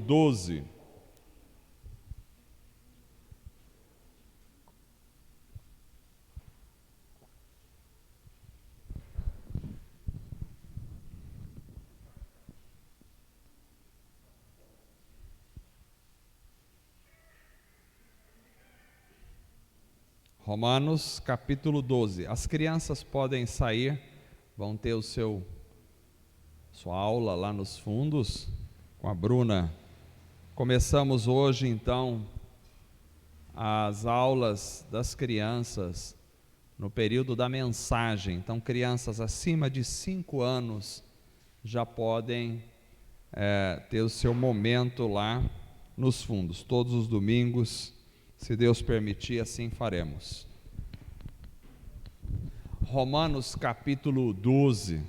12. Romanos capítulo 12. As crianças podem sair, vão ter sua aula lá nos fundos com a Bruna. Começamos hoje então as aulas das crianças no período da mensagem. Então crianças acima de 5 anos já podem ter o seu momento lá nos fundos, todos os domingos. Se Deus permitir, assim faremos. Romanos capítulo 12.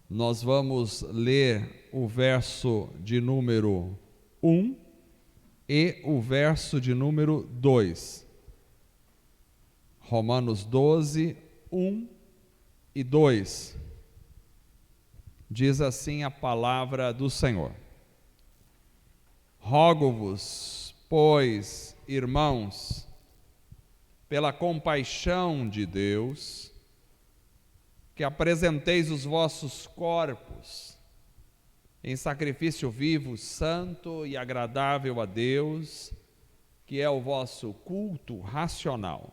Nós vamos ler o verso de número 1 e o verso de número 2. Romanos 12, 1 e 2. Diz assim a palavra do Senhor: Rogo-vos, pois, irmãos, pela compaixão de Deus, que apresenteis os vossos corpos em sacrifício vivo, santo e agradável a Deus, que é o vosso culto racional.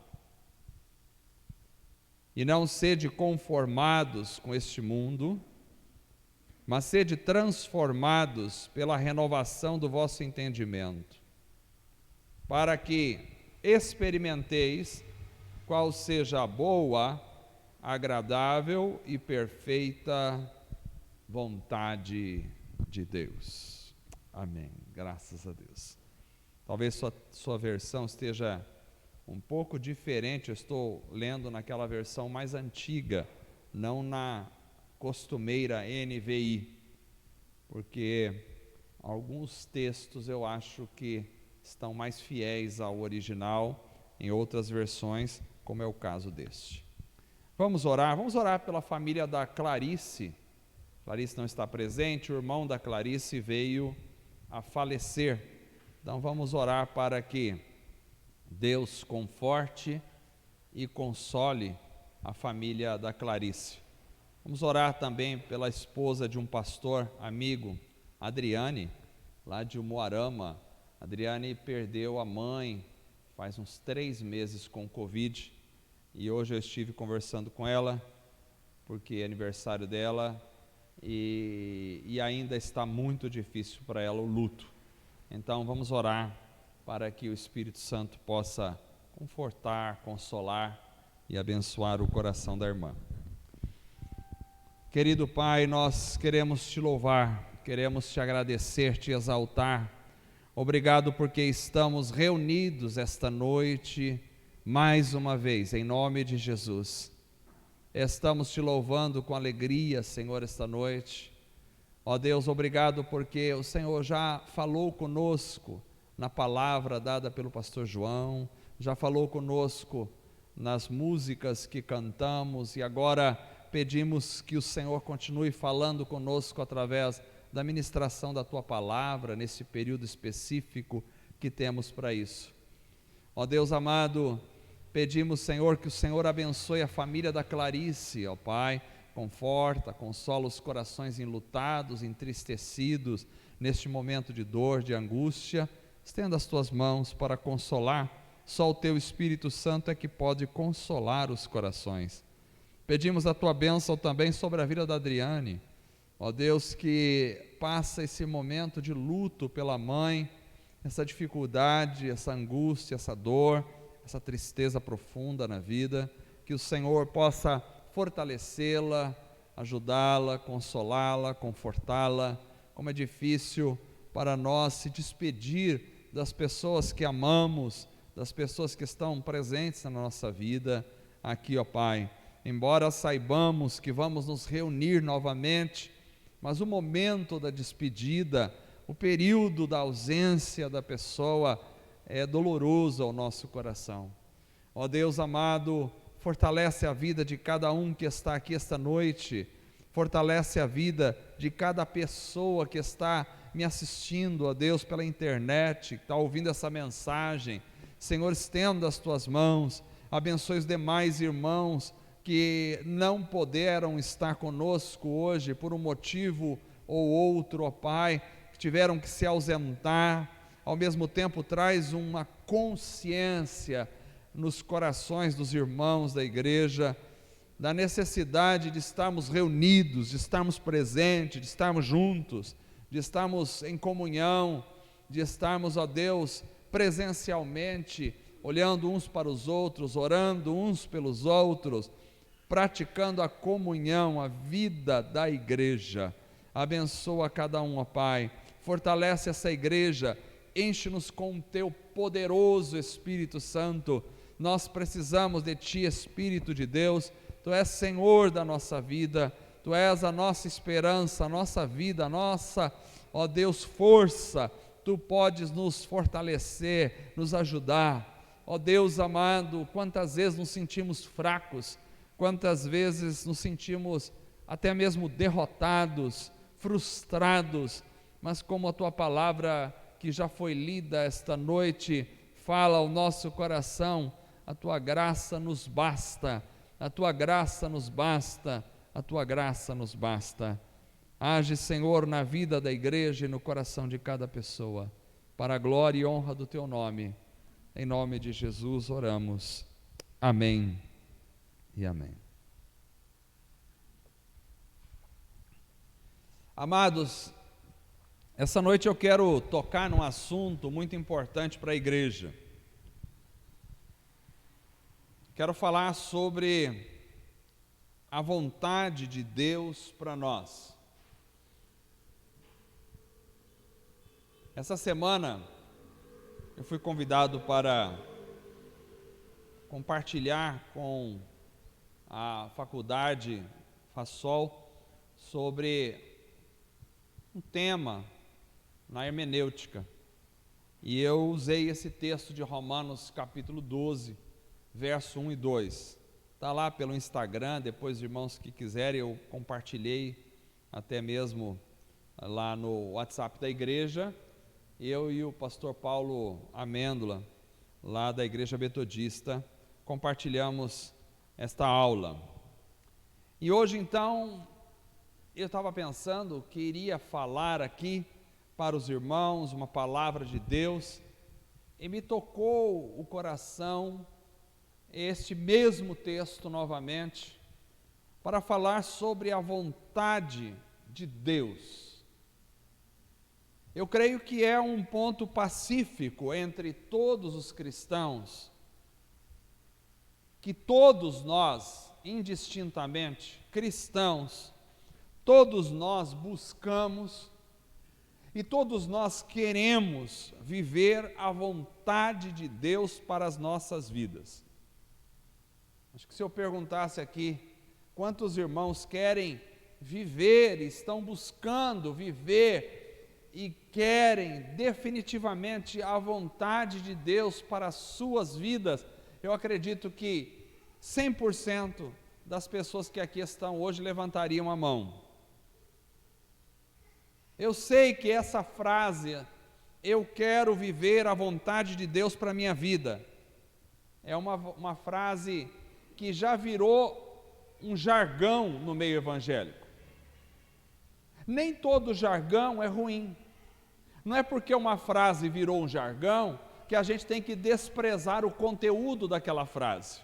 E não sede conformados com este mundo, mas sede transformados pela renovação do vosso entendimento, para que experimenteis qual seja a boa, agradável e perfeita vontade de Deus. Amém. Graças a Deus. Talvez sua versão esteja um pouco diferente. Eu estou lendo naquela versão mais antiga, não na costumeira NVI, porque alguns textos eu acho que estão mais fiéis ao original em outras versões, como é o caso deste. Vamos orar pela família da Clarice. Clarice não está presente, o irmão da Clarice veio a falecer. Então vamos orar para que Deus conforte e console a família da Clarice. Vamos orar também pela esposa de um pastor amigo, Adriane, lá de Umuarama. Adriane perdeu a mãe faz uns 3 meses com Covid, e hoje eu estive conversando com ela, porque é aniversário dela, e ainda está muito difícil para ela o luto. Então vamos orar para que o Espírito Santo possa confortar, consolar e abençoar o coração da irmã. Querido Pai, nós queremos te louvar, queremos te agradecer, te exaltar. Obrigado porque estamos reunidos esta noite, mais uma vez, em nome de Jesus. Estamos te louvando com alegria, Senhor, esta noite. Ó Deus, obrigado porque o Senhor já falou conosco na palavra dada pelo pastor João, já falou conosco nas músicas que cantamos, e agora pedimos que o Senhor continue falando conosco através da ministração da Tua palavra, nesse período específico que temos para isso. Ó Deus amado, pedimos, Senhor, que o Senhor abençoe a família da Clarice, ó Pai, conforta, consola os corações enlutados, entristecidos, neste momento de dor, de angústia. Estenda as Tuas mãos para consolar, só o Teu Espírito Santo é que pode consolar os corações. Pedimos a Tua bênção também sobre a vida da Adriane, ó Deus, que passa esse momento de luto pela mãe, essa dificuldade, essa angústia, essa dor, essa tristeza profunda na vida, que o Senhor possa fortalecê-la, ajudá-la, consolá-la, confortá-la. Como é difícil para nós se despedir das pessoas que amamos, das pessoas que estão presentes na nossa vida aqui, ó Pai. Embora saibamos que vamos nos reunir novamente, mas o momento da despedida, o período da ausência da pessoa é doloroso ao nosso coração. Ó Deus amado, fortalece a vida de cada um que está aqui esta noite, fortalece a vida de cada pessoa que está me assistindo, ó Deus, pela internet, que está ouvindo essa mensagem. Senhor, estenda as tuas mãos, abençoe os demais irmãos que não puderam estar conosco hoje por um motivo ou outro, ó Pai, que tiveram que se ausentar. Ao mesmo tempo, traz uma consciência nos corações dos irmãos da igreja, da necessidade de estarmos reunidos, de estarmos presentes, de estarmos juntos, de estarmos em comunhão, de estarmos, ó Deus, presencialmente, olhando uns para os outros, orando uns pelos outros, praticando a comunhão, a vida da igreja. Abençoa cada um, ó Pai, fortalece essa igreja, enche-nos com o teu poderoso Espírito Santo. Nós precisamos de Ti, Espírito de Deus. Tu és Senhor da nossa vida, Tu és a nossa esperança, a nossa vida, a nossa, ó Deus, força. Tu podes nos fortalecer, nos ajudar. Ó Deus amado, quantas vezes nos sentimos fracos, quantas vezes nos sentimos até mesmo derrotados, frustrados, mas como a Tua palavra que já foi lida esta noite fala ao nosso coração, a Tua graça nos basta, a Tua graça nos basta, a Tua graça nos basta. Age, Senhor, na vida da igreja e no coração de cada pessoa, para a glória e honra do Teu nome. Em nome de Jesus oramos. Amém e amém. Amados, essa noite eu quero tocar num assunto muito importante para a igreja. Quero falar sobre a vontade de Deus para nós. Essa semana eu fui convidado para compartilhar com a faculdade FASOL sobre um tema na hermenêutica, e eu usei esse texto de Romanos capítulo 12, verso 1 e 2, está lá pelo Instagram, depois irmãos que quiserem eu compartilhei até mesmo lá no WhatsApp da igreja, eu e o pastor Paulo Amêndola, lá da igreja metodista, compartilhamos esta aula. E hoje então, eu estava pensando que iria falar aqui para os irmãos uma palavra de Deus, e me tocou o coração este mesmo texto novamente, para falar sobre a vontade de Deus. Eu creio que é um ponto pacífico entre todos os cristãos, que todos nós, indistintamente, cristãos, todos nós buscamos e todos nós queremos viver a vontade de Deus para as nossas vidas. Acho que se eu perguntasse aqui, quantos irmãos querem viver, estão buscando viver e querem definitivamente a vontade de Deus para as suas vidas, eu acredito que 100% das pessoas que aqui estão hoje levantariam a mão. Eu sei que essa frase, eu quero viver a vontade de Deus para a minha vida, é uma frase que já virou um jargão no meio evangélico. Nem todo jargão é ruim. Não é porque uma frase virou um jargão que a gente tem que desprezar o conteúdo daquela frase.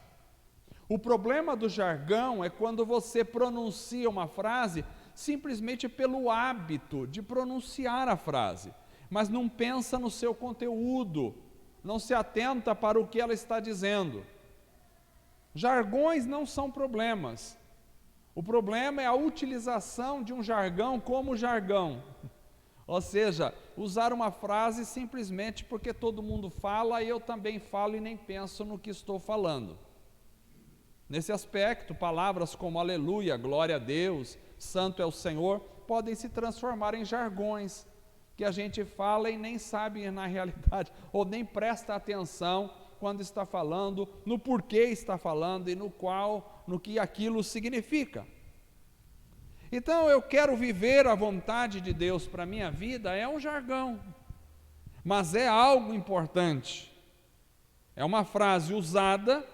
O problema do jargão é quando você pronuncia uma frase simplesmente pelo hábito de pronunciar a frase, mas não pensa no seu conteúdo, não se atenta para o que ela está dizendo. Jargões não são problemas. O problema é a utilização de um jargão como jargão. Ou seja, usar uma frase simplesmente porque todo mundo fala e eu também falo e nem penso no que estou falando. Nesse aspecto, palavras como aleluia, glória a Deus, santo é o Senhor, podem se transformar em jargões, que a gente fala e nem sabe na realidade, ou nem presta atenção quando está falando, no porquê está falando e no que aquilo significa. Então, eu quero viver a vontade de Deus para a minha vida, é um jargão, mas é algo importante. É uma frase usada,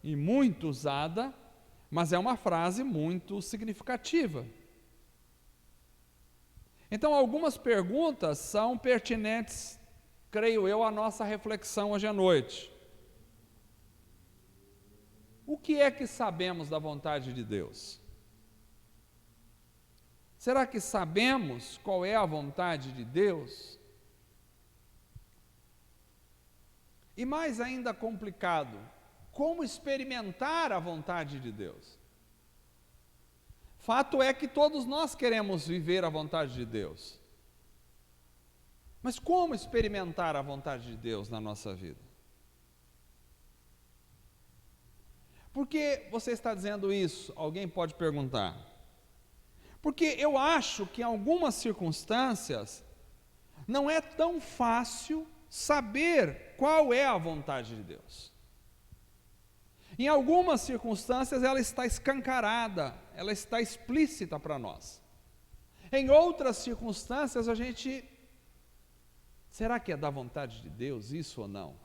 e muito usada, mas é uma frase muito significativa. Então, algumas perguntas são pertinentes, creio eu, à nossa reflexão hoje à noite. O que é que sabemos da vontade de Deus? Será que sabemos qual é a vontade de Deus? E mais ainda complicado, como experimentar a vontade de Deus? Fato é que todos nós queremos viver a vontade de Deus. Mas como experimentar a vontade de Deus na nossa vida? Por que você está dizendo isso? Alguém pode perguntar. Porque eu acho que em algumas circunstâncias não é tão fácil saber qual é a vontade de Deus. Em algumas circunstâncias ela está escancarada, ela está explícita para nós. Em outras circunstâncias a gente, será que é da vontade de Deus isso ou não?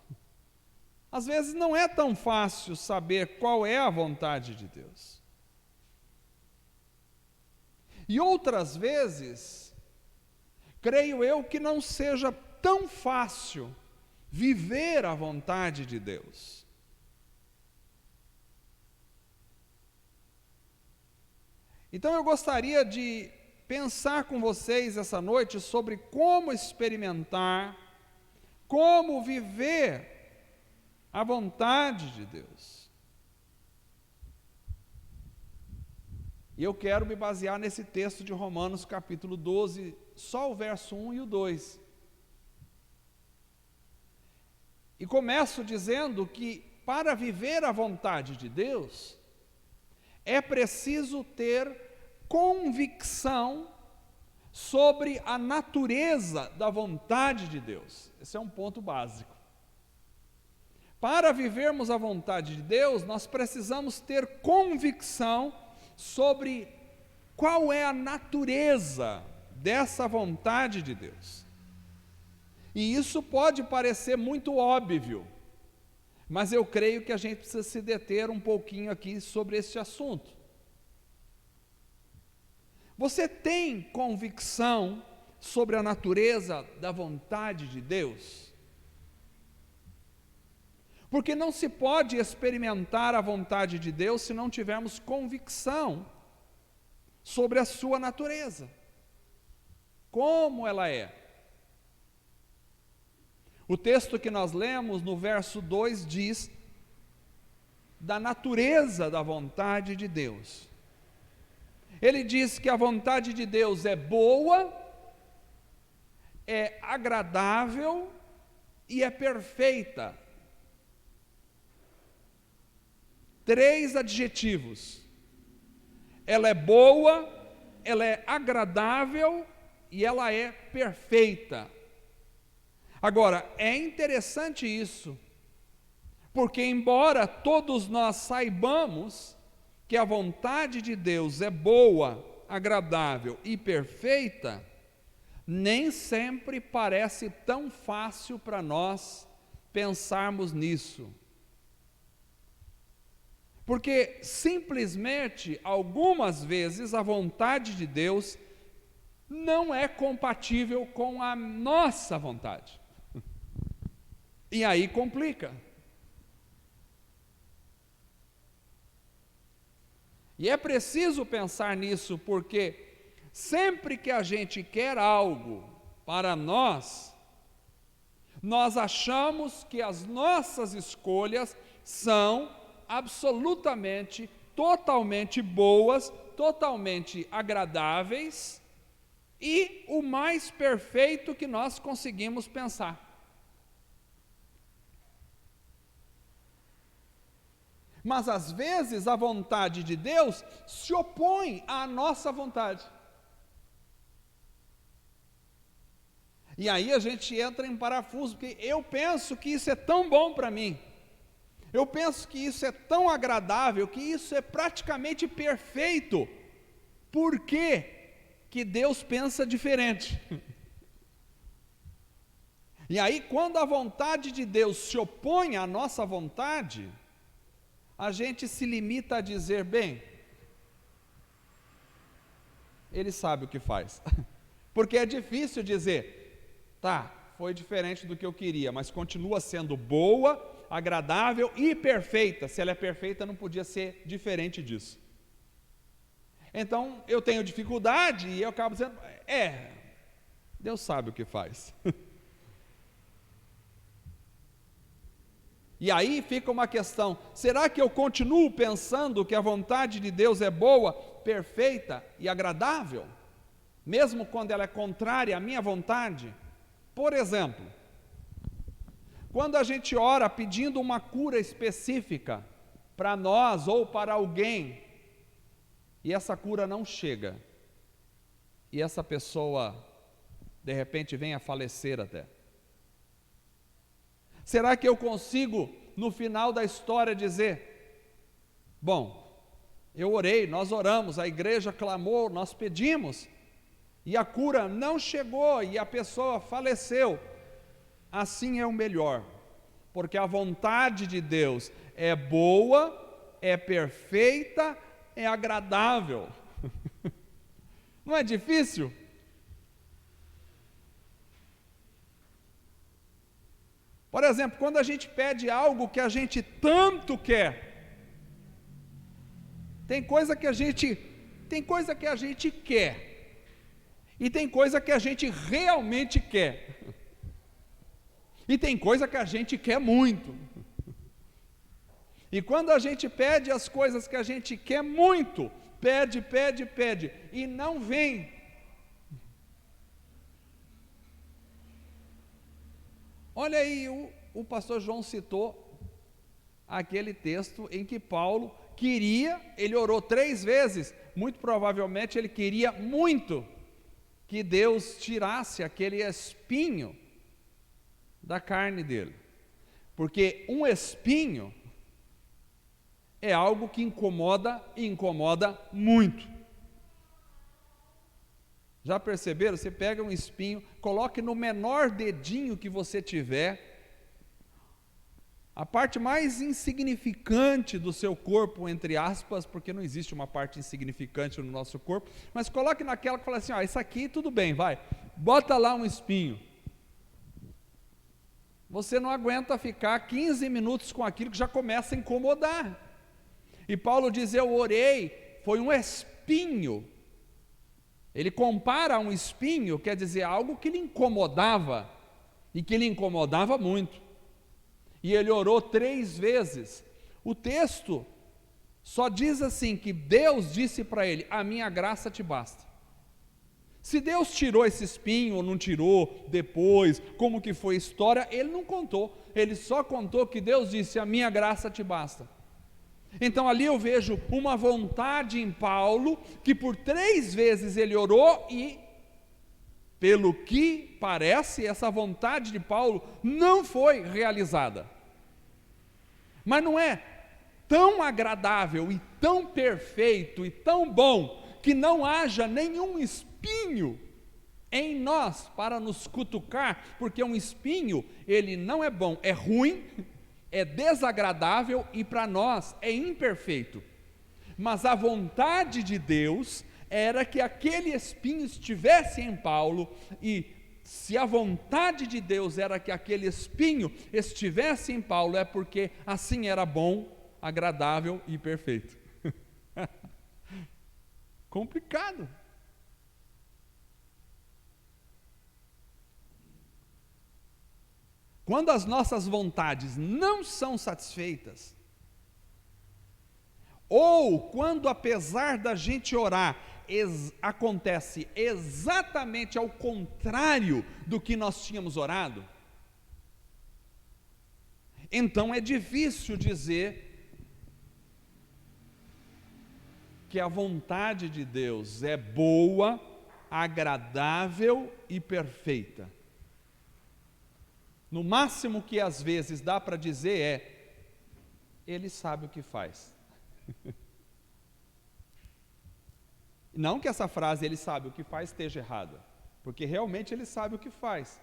Às vezes não é tão fácil saber qual é a vontade de Deus. E outras vezes, creio eu que não seja tão fácil viver a vontade de Deus. Então eu gostaria de pensar com vocês essa noite sobre como experimentar, como viver a vontade de Deus. E eu quero me basear nesse texto de Romanos capítulo 12, só o verso 1 e o 2. E começo dizendo que para viver a vontade de Deus, é preciso ter convicção sobre a natureza da vontade de Deus. Esse é um ponto básico. Para vivermos a vontade de Deus, nós precisamos ter convicção sobre qual é a natureza dessa vontade de Deus. E isso pode parecer muito óbvio, mas eu creio que a gente precisa se deter um pouquinho aqui sobre este assunto. Você tem convicção sobre a natureza da vontade de Deus? Porque não se pode experimentar a vontade de Deus se não tivermos convicção sobre a sua natureza. Como ela é? O texto que nós lemos no verso 2 diz da natureza da vontade de Deus. Ele diz que a vontade de Deus é boa, é agradável e é perfeita. 3 adjetivos. Ela é boa, ela é agradável e ela é perfeita. Agora, é interessante isso, porque embora todos nós saibamos que a vontade de Deus é boa, agradável e perfeita, nem sempre parece tão fácil para nós pensarmos nisso. Porque simplesmente, algumas vezes, a vontade de Deus não é compatível com a nossa vontade. E aí complica. E é preciso pensar nisso, porque sempre que a gente quer algo para nós, nós achamos que as nossas escolhas são absolutamente, totalmente boas, totalmente agradáveis e o mais perfeito que nós conseguimos pensar. Mas às vezes a vontade de Deus se opõe à nossa vontade. E aí a gente entra em parafuso, porque eu penso que isso é tão bom para mim. Eu penso que isso é tão agradável, que isso é praticamente perfeito. Por que Deus pensa diferente? E aí, quando a vontade de Deus se opõe à nossa vontade, a gente se limita a dizer, bem, Ele sabe o que faz. Porque é difícil dizer, tá, foi diferente do que eu queria, mas continua sendo boa, agradável e perfeita. Se ela é perfeita, não podia ser diferente disso. Então, eu tenho dificuldade e eu acabo dizendo, Deus sabe o que faz. E aí fica uma questão, será que eu continuo pensando que a vontade de Deus é boa, perfeita e agradável? Mesmo quando ela é contrária à minha vontade? Por exemplo, quando a gente ora pedindo uma cura específica para nós ou para alguém, e essa cura não chega, e essa pessoa de repente vem a falecer até, será que eu consigo no final da história dizer, bom, eu orei, nós oramos, a igreja clamou, nós pedimos, e a cura não chegou e a pessoa faleceu, assim é o melhor, porque a vontade de Deus é boa, é perfeita, é agradável. Não é difícil? Por exemplo, quando a gente pede algo que a gente tanto quer, tem coisa que a gente quer, e tem coisa que a gente realmente quer, e tem coisa que a gente quer muito. E quando a gente pede as coisas que a gente quer muito, pede, e não vem, olha aí, o pastor João citou aquele texto em que Paulo queria, ele orou 3 vezes, muito provavelmente ele queria muito que Deus tirasse aquele espinho da carne dele, porque um espinho é algo que incomoda e incomoda muito. Já perceberam? Você pega um espinho, coloque no menor dedinho que você tiver, a parte mais insignificante do seu corpo, entre aspas, porque não existe uma parte insignificante no nosso corpo, mas coloque naquela que fala assim, isso aqui tudo bem, vai, bota lá um espinho. Você não aguenta ficar 15 minutos com aquilo que já começa a incomodar. E Paulo diz, eu orei, foi um espinho. Ele compara um espinho, quer dizer, algo que lhe incomodava, e que lhe incomodava muito. E ele orou 3 vezes. O texto só diz assim, que Deus disse para ele, a minha graça te basta. Se Deus tirou esse espinho ou não tirou depois, como que foi a história, ele não contou. Ele só contou que Deus disse, a minha graça te basta. Então ali eu vejo uma vontade em Paulo, que por 3 vezes ele orou e, pelo que parece, essa vontade de Paulo não foi realizada. Mas não é tão agradável e tão perfeito e tão bom, que não haja nenhum espinho em nós para nos cutucar, porque um espinho, ele não é bom, é ruim, é desagradável e para nós é imperfeito. Mas a vontade de Deus era que aquele espinho estivesse em Paulo, e se a vontade de Deus era que aquele espinho estivesse em Paulo, é porque assim era bom, agradável e perfeito. Complicado. Quando as nossas vontades não são satisfeitas, ou quando apesar da gente orar, acontece exatamente ao contrário do que nós tínhamos orado, então é difícil dizer que a vontade de Deus é boa, agradável e perfeita. No máximo que às vezes dá para dizer é, Ele sabe o que faz. Não que essa frase, ele sabe o que faz, esteja errada, porque realmente ele sabe o que faz.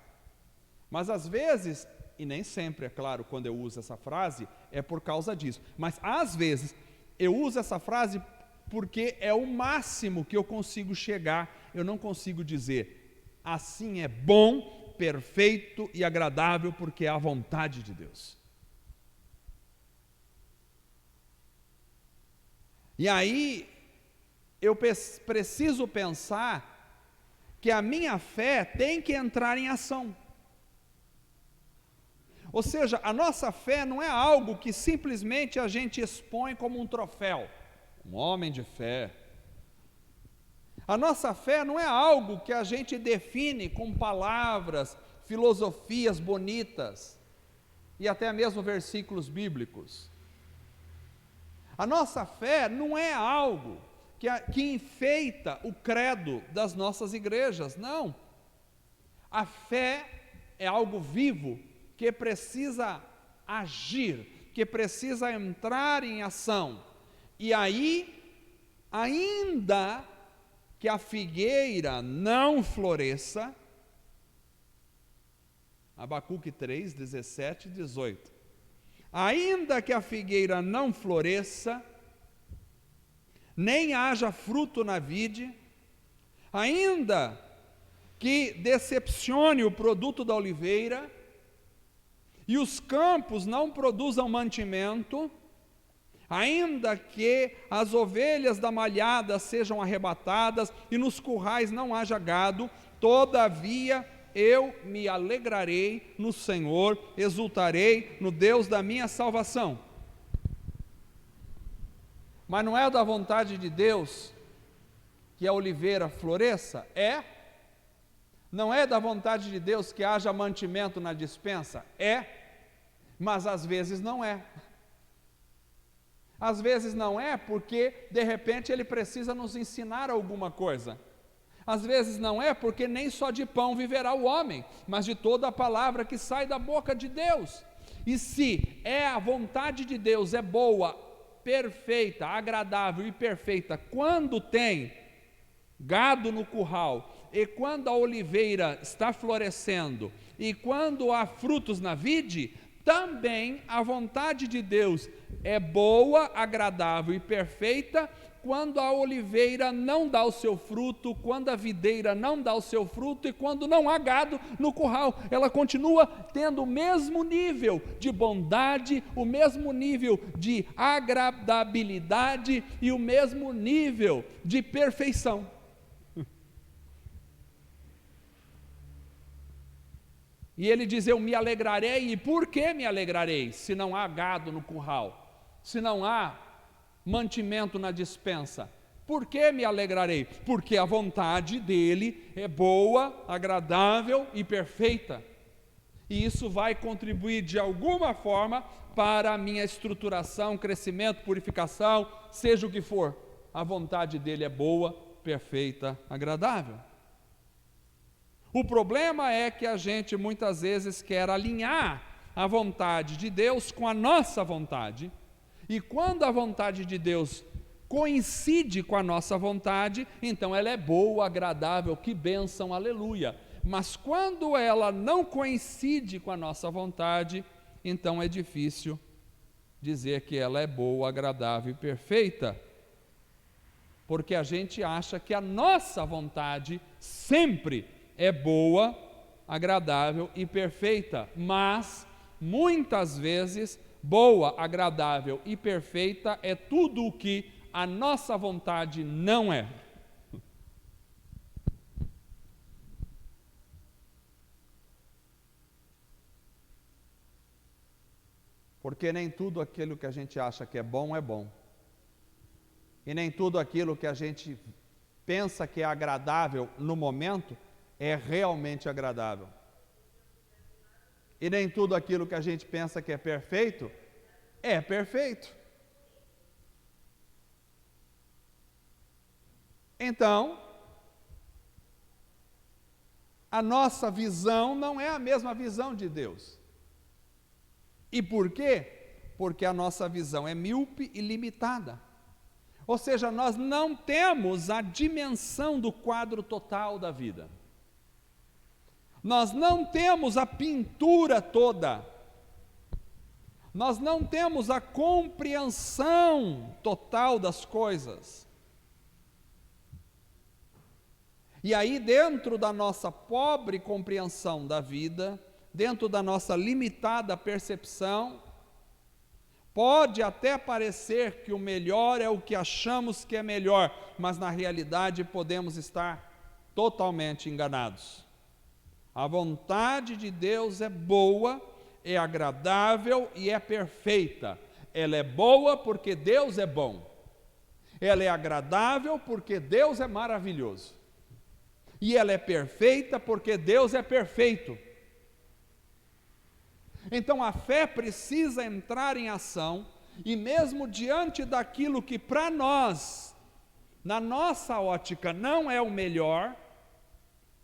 Mas às vezes, e nem sempre, é claro, quando eu uso essa frase, é por causa disso. Mas às vezes, eu uso essa frase porque é o máximo que eu consigo chegar. Eu não consigo dizer, assim é bom, perfeito e agradável, porque é a vontade de Deus. E aí, eu preciso pensar que a minha fé tem que entrar em ação. Ou seja, a nossa fé não é algo que simplesmente a gente expõe como um troféu. Um homem de fé. A nossa fé não é algo que a gente define com palavras, filosofias bonitas e até mesmo versículos bíblicos. A nossa fé não é algo que enfeita o credo das nossas igrejas, não. A fé é algo vivo que precisa agir, que precisa entrar em ação. E aí, ainda que a figueira não floresça, Abacuque 3, 17 e 18. Ainda que a figueira não floresça, nem haja fruto na vide, ainda que decepcione o produto da oliveira, e os campos não produzam mantimento, ainda que as ovelhas da malhada sejam arrebatadas, e nos currais não haja gado, todavia eu me alegrarei no Senhor, exultarei no Deus da minha salvação. Mas não é da vontade de Deus que a oliveira floresça? É. Não é da vontade de Deus que haja mantimento na despensa? É. Mas às vezes não é. Às vezes não é porque, de repente, Ele precisa nos ensinar alguma coisa. Às vezes não é porque nem só de pão viverá o homem, mas de toda a palavra que sai da boca de Deus. E se a vontade de Deus é boa, perfeita, agradável e perfeita, quando tem gado no curral, e quando a oliveira está florescendo, e quando há frutos na vide, também a vontade de Deus é boa, agradável e perfeita, quando a oliveira não dá o seu fruto, quando a videira não dá o seu fruto e quando não há gado no curral. Ela continua tendo o mesmo nível de bondade, o mesmo nível de agradabilidade e o mesmo nível de perfeição. E ele diz, eu me alegrarei. E por que me alegrarei? Se não há gado no curral, se não há mantimento na despensa, por que me alegrarei? Porque a vontade dele é boa, agradável e perfeita, e isso vai contribuir de alguma forma para a minha estruturação, crescimento, purificação, seja o que for. A vontade dele é boa, perfeita, agradável. O problema é que a gente muitas vezes quer alinhar a vontade de Deus com a nossa vontade, e quando a vontade de Deus coincide com a nossa vontade, então ela é boa, agradável, que bênção, aleluia. Mas quando ela não coincide com a nossa vontade, então é difícil dizer que ela é boa, agradável e perfeita, porque a gente acha que a nossa vontade sempre é boa, agradável e perfeita, mas muitas vezes boa, agradável e perfeita é tudo o que a nossa vontade não é. Porque nem tudo aquilo que a gente acha que é bom, e nem tudo aquilo que a gente pensa que é agradável no momento é realmente agradável. E nem tudo aquilo que a gente pensa que é perfeito. Então, a nossa visão não é a mesma visão de Deus. E por quê? Porque a nossa visão é míope e limitada. Ou seja, nós não temos a dimensão do quadro total da vida. Nós não temos a pintura toda. Nós não temos a compreensão total das coisas. E aí, dentro da nossa pobre compreensão da vida, dentro da nossa limitada percepção, pode até parecer que o melhor é o que achamos que é melhor, mas na realidade podemos estar totalmente enganados. A vontade de Deus é boa, é agradável e é perfeita. Ela é boa porque Deus é bom. Ela é agradável porque Deus é maravilhoso. E ela é perfeita porque Deus é perfeito. Então a fé precisa entrar em ação, e mesmo diante daquilo que para nós, na nossa ótica, não é o melhor,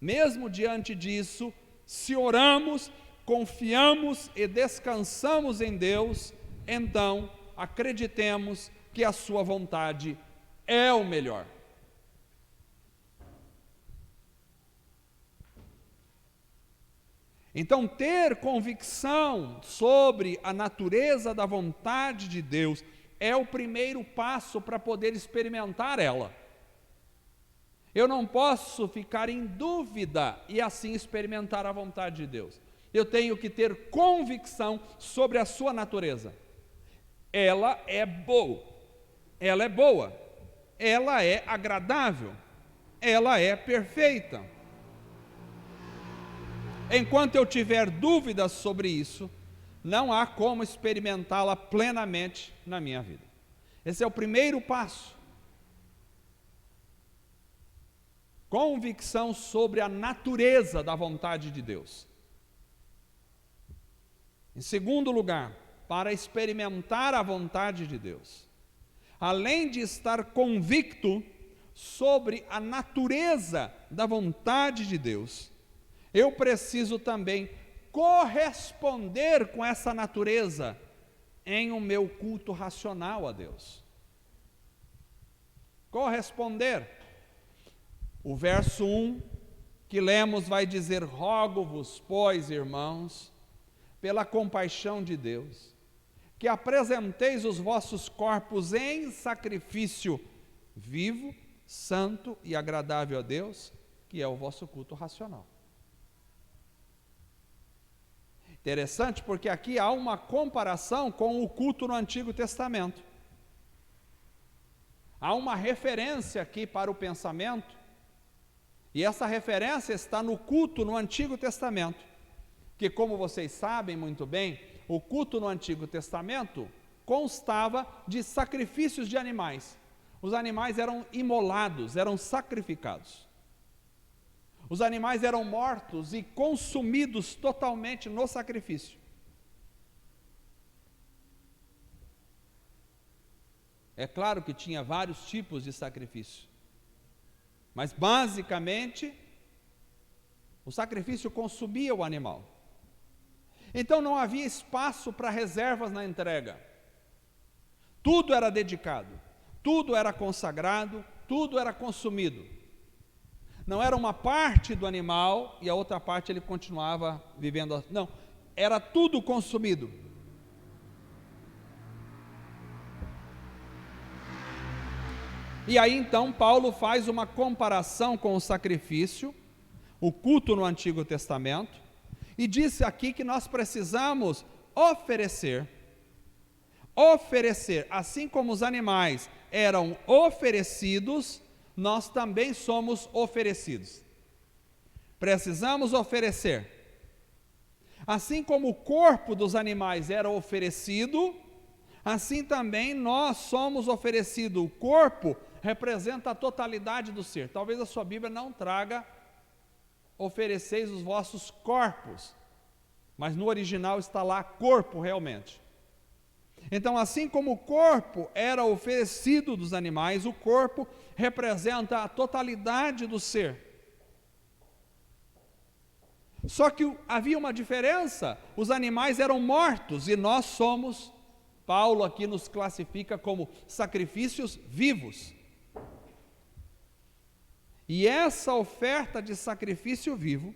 mesmo diante disso, se oramos, confiamos e descansamos em Deus, então acreditemos que a sua vontade é o melhor. Então, ter convicção sobre a natureza da vontade de Deus é o primeiro passo para poder experimentar ela. Eu não posso ficar em dúvida e assim experimentar a vontade de Deus. Eu tenho que ter convicção sobre a sua natureza. Ela é boa, ela é boa, ela é agradável, ela é perfeita. Enquanto eu tiver dúvidas sobre isso, não há como experimentá-la plenamente na minha vida. Esse é o primeiro passo. Convicção sobre a natureza da vontade de Deus. Em segundo lugar, para experimentar a vontade de Deus, além de estar convicto sobre a natureza da vontade de Deus, eu preciso também corresponder com essa natureza em o meu culto racional a Deus. Corresponder. O verso 1 que lemos vai dizer: rogo-vos, pois, irmãos, pela compaixão de Deus, que apresenteis os vossos corpos em sacrifício vivo, santo e agradável a Deus, que é o vosso culto racional. Interessante, porque aqui há uma comparação com o culto no Antigo Testamento. Há uma referência aqui para o pensamento, e essa referência está no culto no Antigo Testamento, que, como vocês sabem muito bem, o culto no Antigo Testamento constava de sacrifícios de animais. Os animais eram imolados, eram sacrificados. Os animais eram mortos e consumidos totalmente no sacrifício. É claro que tinha vários tipos de sacrifício, mas basicamente o sacrifício consumia o animal. Então não havia espaço para reservas na entrega. Tudo era dedicado, tudo era consagrado, tudo era consumido. Não era uma parte do animal e a outra parte ele continuava vivendo. Não, era tudo consumido. E aí então Paulo faz uma comparação com o sacrifício, o culto no Antigo Testamento, e disse aqui que nós precisamos oferecer, assim como os animais eram oferecidos, nós também somos oferecidos. Precisamos oferecer. Assim como o corpo dos animais era oferecido, assim também nós somos oferecidos. O corpo representa a totalidade do ser. Talvez a sua Bíblia não traga ofereceis os vossos corpos, mas no original está lá corpo realmente. Então, assim como o corpo era oferecido dos animais, o corpo representa a totalidade do ser. Só que havia uma diferença: os animais eram mortos e nós somos Paulo aqui nos classifica como sacrifícios vivos. E essa oferta de sacrifício vivo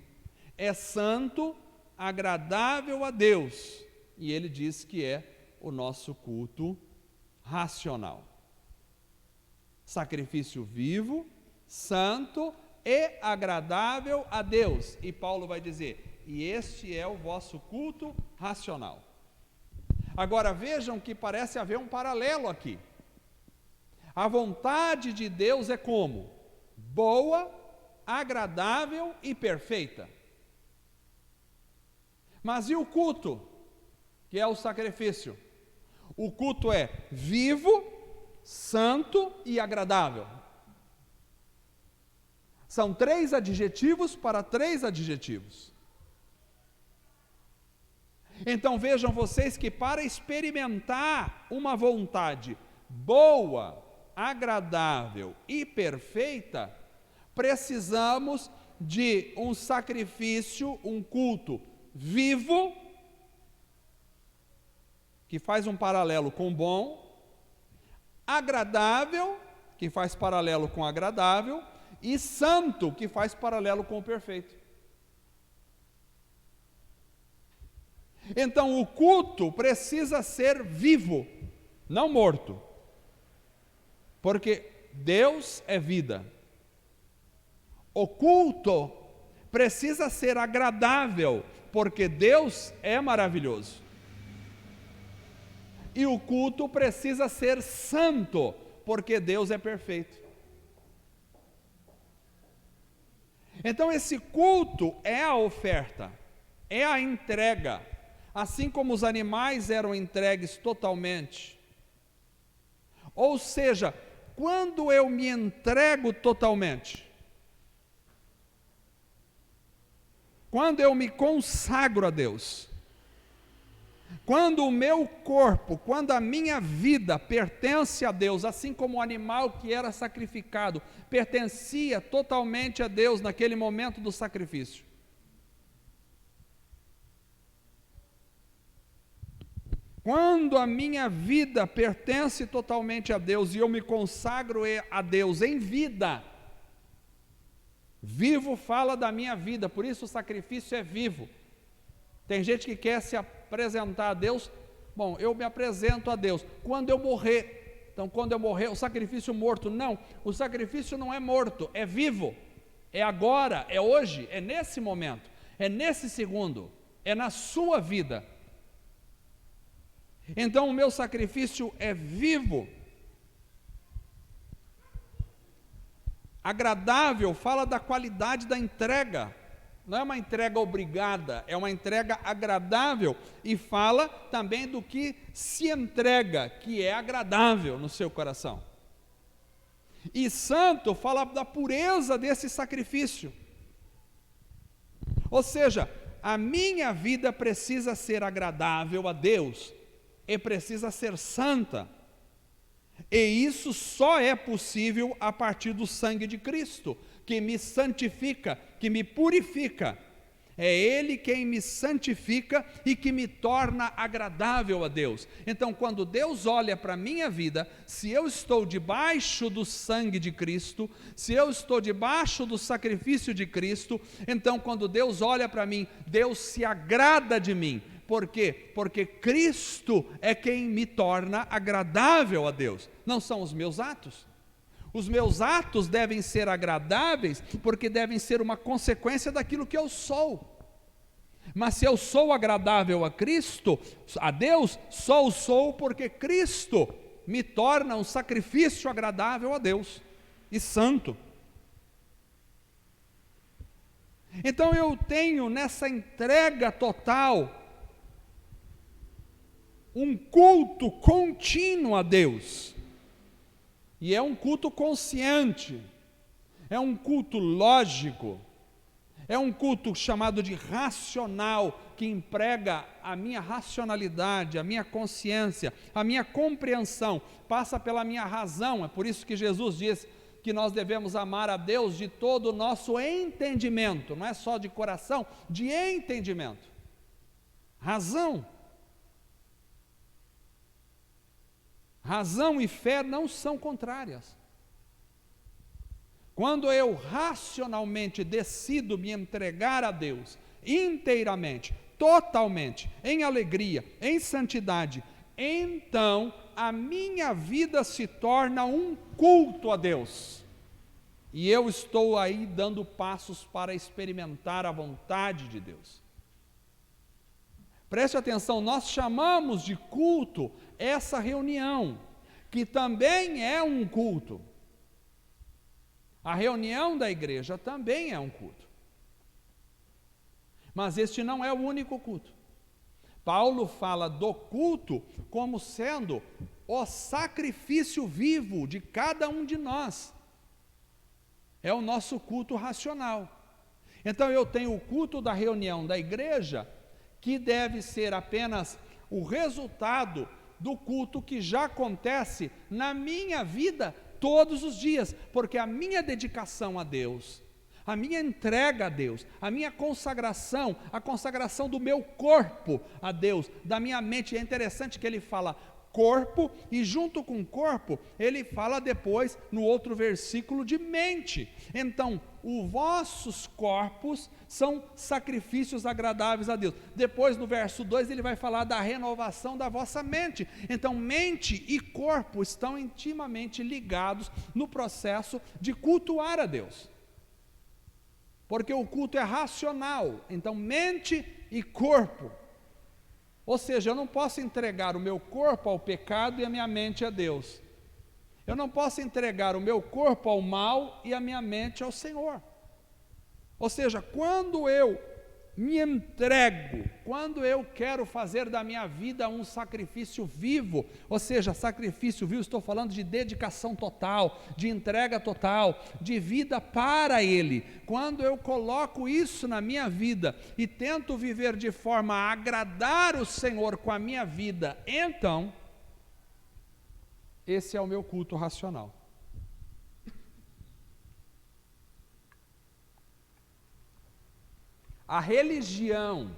é santo, agradável a Deus. E ele diz que é o nosso culto racional. Sacrifício vivo, santo e agradável a Deus. E Paulo vai dizer, e este é o vosso culto racional. Agora vejam que parece haver um paralelo aqui. A vontade de Deus é como? Boa, agradável e perfeita. Mas e o culto, que é o sacrifício? O culto é vivo, santo e agradável. São 3 adjetivos para 3 adjetivos. Então vejam vocês que para experimentar uma vontade boa, agradável e perfeita, precisamos de um sacrifício, um culto vivo, que faz um paralelo com bom, agradável, que faz paralelo com agradável, e santo, que faz paralelo com o perfeito. Então o culto precisa ser vivo, não morto, porque Deus é vida. O culto precisa ser agradável, porque Deus é maravilhoso. E o culto precisa ser santo, porque Deus é perfeito. Então esse culto é a oferta, é a entrega, assim como os animais eram entregues totalmente. Ou seja, quando eu me entrego totalmente, quando eu me consagro a Deus, quando o meu corpo, quando a minha vida pertence a Deus, assim como o animal que era sacrificado pertencia totalmente a Deus naquele momento do sacrifício. Quando a minha vida pertence totalmente a Deus e eu me consagro a Deus em vida, vivo fala da minha vida, por isso o sacrifício é vivo. Tem gente que quer se apresentar a Deus, bom, eu me apresento a Deus quando eu morrer. Então quando eu morrer, o sacrifício morto, não, o sacrifício não é morto, é vivo, é agora, é hoje, é nesse momento, é nesse segundo, é na sua vida. Então o meu sacrifício é vivo. Agradável fala da qualidade da entrega. Não é uma entrega obrigada, é uma entrega agradável, e fala também do que se entrega, que é agradável no seu coração. E santo fala da pureza desse sacrifício. Ou seja, a minha vida precisa ser agradável a Deus, e precisa ser santa. E isso só é possível a partir do sangue de Cristo, que me santifica, que me purifica. É Ele quem me santifica e que me torna agradável a Deus. Então, quando Deus olha para a minha vida, se eu estou debaixo do sangue de Cristo, se eu estou debaixo do sacrifício de Cristo, então quando Deus olha para mim, Deus se agrada de mim. Por quê? Porque Cristo é quem me torna agradável a Deus, não são os meus atos. Os meus atos devem ser agradáveis, porque devem ser uma consequência daquilo que eu sou. Mas se eu sou agradável a Cristo, a Deus, só o sou porque Cristo me torna um sacrifício agradável a Deus e santo. Então eu tenho nessa entrega total um culto contínuo a Deus. E é um culto consciente, é um culto lógico, é um culto chamado de racional, que emprega a minha racionalidade, a minha consciência, a minha compreensão, passa pela minha razão. É por isso que Jesus diz que nós devemos amar a Deus de todo o nosso entendimento, não é só de coração, de entendimento, razão. Razão e fé não são contrárias. Quando eu racionalmente decido me entregar a Deus inteiramente, totalmente, em alegria, em santidade, então a minha vida se torna um culto a Deus. E eu estou aí dando passos para experimentar a vontade de Deus. Preste atenção, nós chamamos de culto essa reunião, que também é um culto. A reunião da igreja também é um culto. Mas este não é o único culto. Paulo fala do culto como sendo o sacrifício vivo de cada um de nós. É o nosso culto racional. Então eu tenho o culto da reunião da igreja, que deve ser apenas o resultado do culto que já acontece na minha vida todos os dias, porque a minha dedicação a Deus, a minha entrega a Deus, a minha consagração, a consagração do meu corpo a Deus, da minha mente, é interessante que ele fala corpo, e junto com corpo, ele fala depois, no outro versículo, de mente. Então, os vossos corpos são sacrifícios agradáveis a Deus. Depois, no verso 2, ele vai falar da renovação da vossa mente. Então, mente e corpo estão intimamente ligados no processo de cultuar a Deus. Porque o culto é racional, então mente e corpo. Ou seja, eu não posso entregar o meu corpo ao pecado e a minha mente a Deus. Eu não posso entregar o meu corpo ao mal e a minha mente ao Senhor. Ou seja, quando eu me entrego, quando eu quero fazer da minha vida um sacrifício vivo, ou seja, sacrifício vivo, estou falando de dedicação total, de entrega total, de vida para Ele. Quando eu coloco isso na minha vida e tento viver de forma a agradar o Senhor com a minha vida, então, esse é o meu culto racional. A religião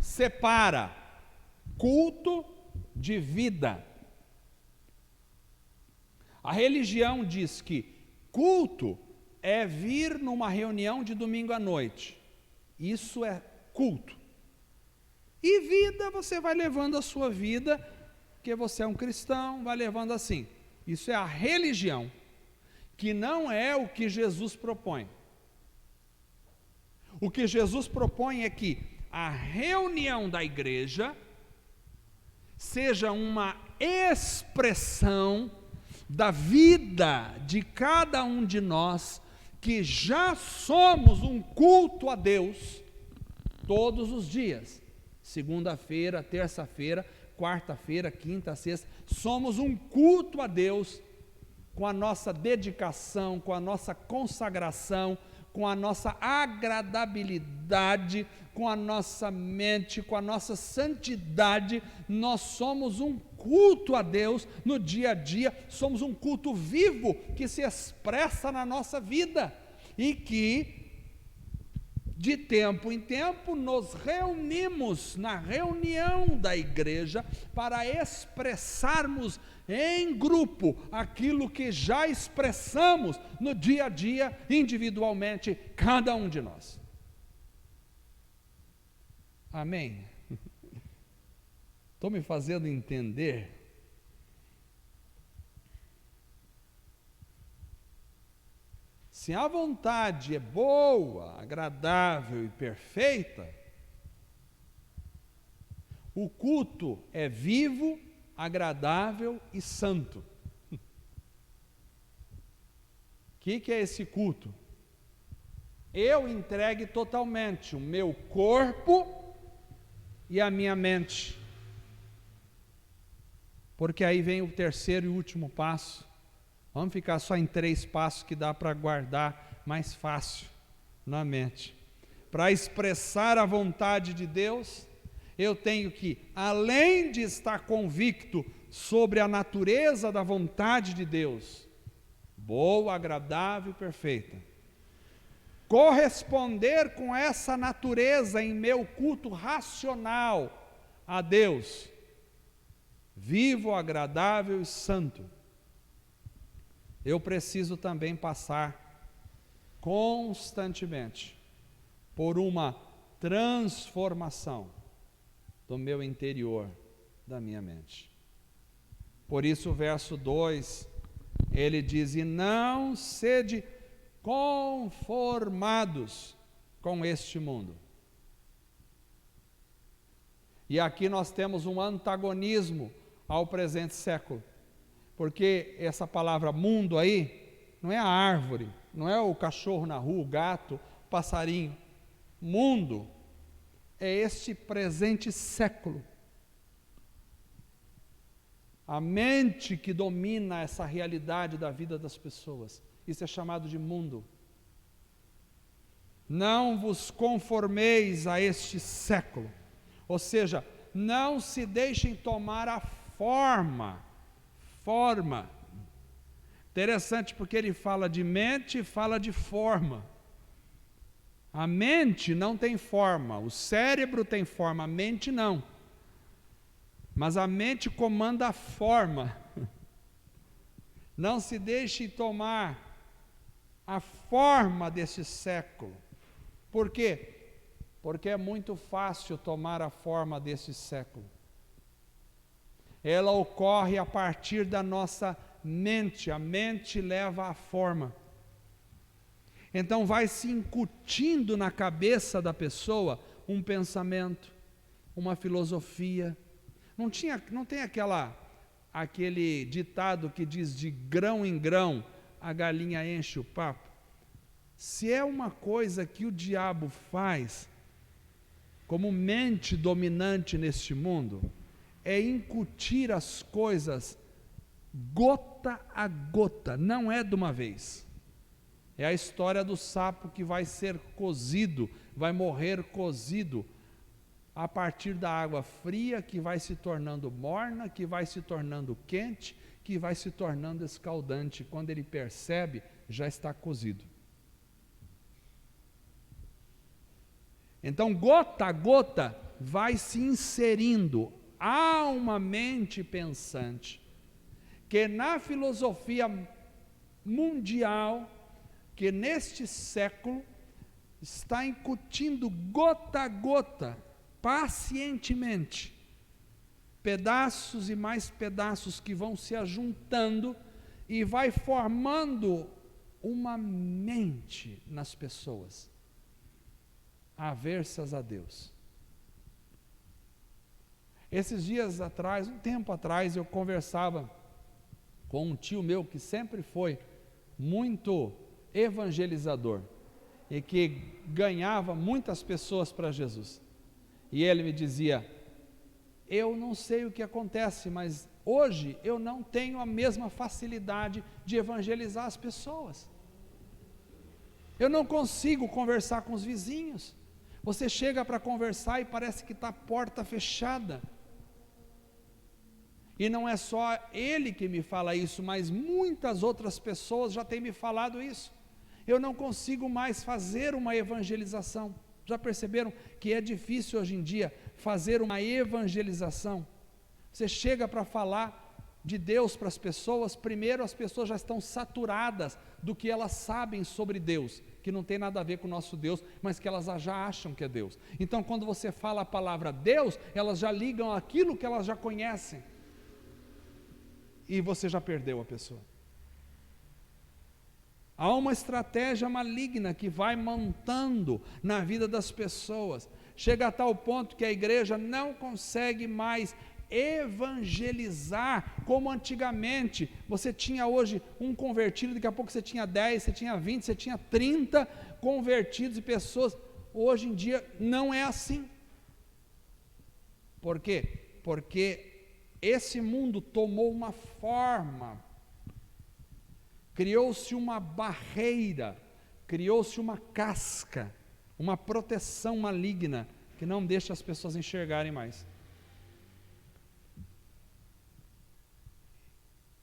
separa culto de vida. A religião diz que culto é vir numa reunião de domingo à noite. Isso é culto. E vida, você vai levando a sua vida, porque você é um cristão, vai levando assim. Isso é a religião, que não é o que Jesus propõe. O que Jesus propõe é que a reunião da igreja seja uma expressão da vida de cada um de nós, que já somos um culto a Deus todos os dias. Segunda-feira, terça-feira, quarta-feira, quinta, sexta, somos um culto a Deus com a nossa dedicação, com a nossa consagração, com a nossa agradabilidade, com a nossa mente, com a nossa santidade. Nós somos um culto a Deus no dia a dia, somos um culto vivo que se expressa na nossa vida e que de tempo em tempo nos reunimos na reunião da igreja para expressarmos em grupo aquilo que já expressamos no dia a dia, individualmente, cada um de nós. Amém? Estou me fazendo entender? Se a vontade é boa, agradável e perfeita, o culto é vivo, agradável e santo. O que é esse culto? Eu entregue totalmente o meu corpo e a minha mente. Porque aí vem o terceiro e último passo. Vamos ficar só em 3 passos que dá para guardar mais fácil na mente. Para expressar a vontade de Deus, eu tenho que, além de estar convicto sobre a natureza da vontade de Deus, boa, agradável e perfeita, corresponder com essa natureza em meu culto racional a Deus, vivo, agradável e santo, eu preciso também passar constantemente por uma transformação do meu interior, da minha mente. Por isso o verso 2, ele diz: e não sede conformados com este mundo. E aqui nós temos um antagonismo ao presente século, porque essa palavra mundo aí, não é a árvore, não é o cachorro na rua, o gato, o passarinho. Mundo é este presente século. A mente que domina essa realidade da vida das pessoas. Isso é chamado de mundo. Não vos conformeis a este século. Ou seja, não se deixem tomar a forma. Interessante porque ele fala de mente e fala de forma. A mente não tem forma, o cérebro tem forma, a mente não. Mas a mente comanda a forma. Não se deixe tomar a forma desse século. Por quê? Porque é muito fácil tomar a forma desse século. Ela ocorre a partir da nossa mente, a mente leva à forma. Então vai se incutindo na cabeça da pessoa um pensamento, uma filosofia. Não tem aquele ditado que diz de grão em grão a galinha enche o papo? Se é uma coisa que o diabo faz como mente dominante neste mundo, é incutir as coisas gota a gota, não é de uma vez. É a história do sapo que vai ser cozido, vai morrer cozido a partir da água fria, que vai se tornando morna, que vai se tornando quente, que vai se tornando escaldante. Quando ele percebe, já está cozido. Então, gota a gota, vai se inserindo. Há uma mente pensante, que na filosofia mundial, que neste século, está incutindo gota a gota, pacientemente, pedaços e mais pedaços que vão se ajuntando e vai formando uma mente nas pessoas, aversas a Deus. Esses dias atrás, um tempo atrás, eu conversava com um tio meu que sempre foi muito evangelizador e que ganhava muitas pessoas para Jesus. E ele me dizia: eu não sei o que acontece, mas hoje eu não tenho a mesma facilidade de evangelizar as pessoas. Eu não consigo conversar com os vizinhos. Você chega para conversar e parece que está a porta fechada. E não é só ele que me fala isso, mas muitas outras pessoas já têm me falado isso. Eu não consigo mais fazer uma evangelização. Já perceberam que é difícil hoje em dia fazer uma evangelização? Você chega para falar de Deus para as pessoas, primeiro as pessoas já estão saturadas do que elas sabem sobre Deus, que não tem nada a ver com o nosso Deus, mas que elas já acham que é Deus. Então quando você fala a palavra Deus, elas já ligam aquilo que elas já conhecem, e você já perdeu a pessoa. Há uma estratégia maligna que vai montando na vida das pessoas, chega a tal ponto que a igreja não consegue mais evangelizar como antigamente. Você tinha hoje um convertido, daqui a pouco você tinha 10, você tinha 20, você tinha 30 convertidos e pessoas. Hoje em dia não é assim. Por quê? Porque esse mundo tomou uma forma, criou-se uma barreira, criou-se uma casca, uma proteção maligna que não deixa as pessoas enxergarem mais.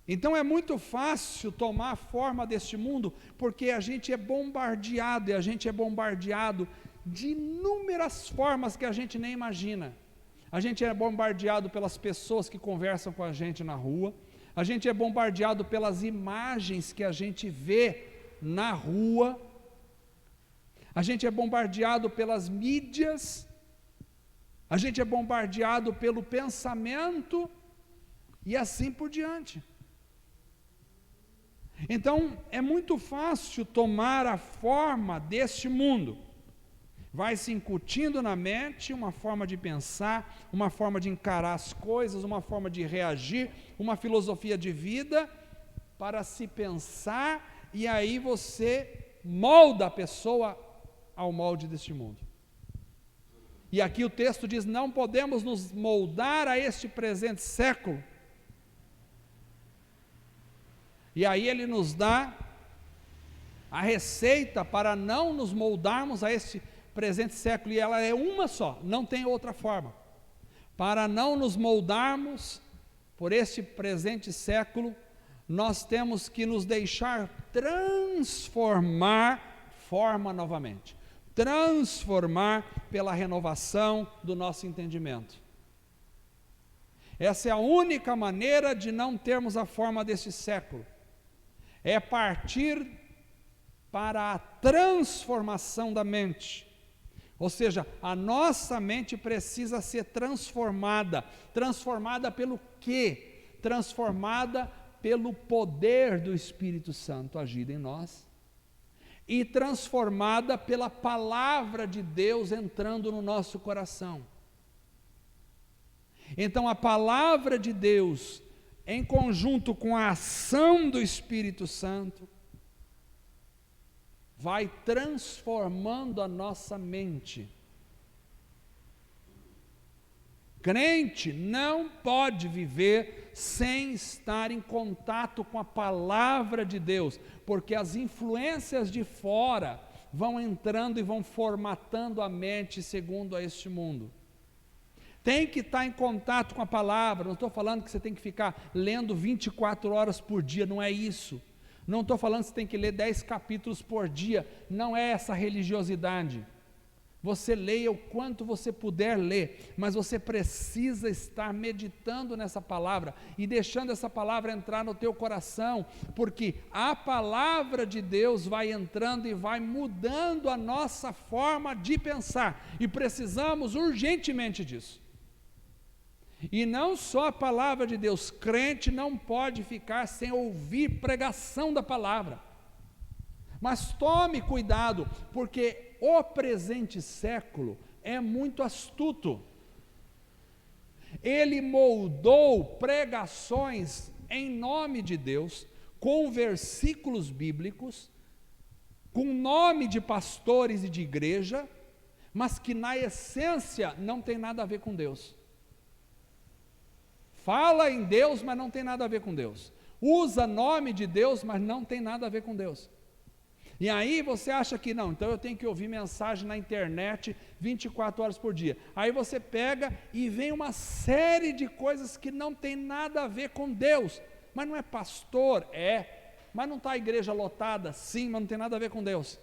Então é muito fácil tomar a forma deste mundo, porque a gente é bombardeado, e a gente é bombardeado de inúmeras formas que a gente nem imagina. a gente é bombardeado pelas pessoas que conversam com a gente na rua, a gente é bombardeado pelas imagens que a gente vê na rua, a gente é bombardeado pelas mídias, a gente é bombardeado pelo pensamento e assim por diante. Então, é muito fácil tomar a forma deste mundo. Vai se incutindo na mente uma forma de pensar, uma forma de encarar as coisas, uma forma de reagir, uma filosofia de vida para se pensar, e aí você molda a pessoa ao molde deste mundo. E aqui o texto diz: não podemos nos moldar a este presente século. E aí ele nos dá a receita para não nos moldarmos a este presente século, e ela é uma só, não tem outra forma. Para não nos moldarmos por este presente século, nós temos que nos deixar transformar novamente, transformar pela renovação do nosso entendimento. Essa é a única maneira de não termos a forma deste século, é partir para a transformação da mente. Ou seja, a nossa mente precisa ser transformada. Transformada pelo quê? Transformada pelo poder do Espírito Santo agindo em nós. E transformada pela palavra de Deus entrando no nosso coração. Então a palavra de Deus, em conjunto com a ação do Espírito Santo, vai transformando a nossa mente. Crente não pode viver sem estar em contato com a palavra de Deus, porque as influências de fora vão entrando e vão formatando a mente segundo a este mundo. Tem que estar em contato com a palavra. Não estou falando que você tem que ficar lendo 24 horas por dia, não é isso. Não estou falando que você tem que ler 10 capítulos por dia, não é essa religiosidade. Você leia o quanto você puder ler, mas você precisa estar meditando nessa palavra e deixando essa palavra entrar no teu coração, porque a palavra de Deus vai entrando e vai mudando a nossa forma de pensar, e precisamos urgentemente disso. E não só a palavra de Deus, crente não pode ficar sem ouvir pregação da palavra. Mas tome cuidado, porque o presente século é muito astuto. Ele moldou pregações em nome de Deus, com versículos bíblicos, com nome de pastores e de igreja, mas que na essência não tem nada a ver com Deus. Fala em Deus, mas não tem nada a ver com Deus. Usa nome de Deus, mas não tem nada a ver com Deus. E aí você acha que não, então eu tenho que ouvir mensagem na internet 24 horas por dia. Aí você pega e vem uma série de coisas que não tem nada a ver com Deus. Mas não é pastor? É. Mas não está a igreja lotada? Sim, mas não tem nada a ver com Deus.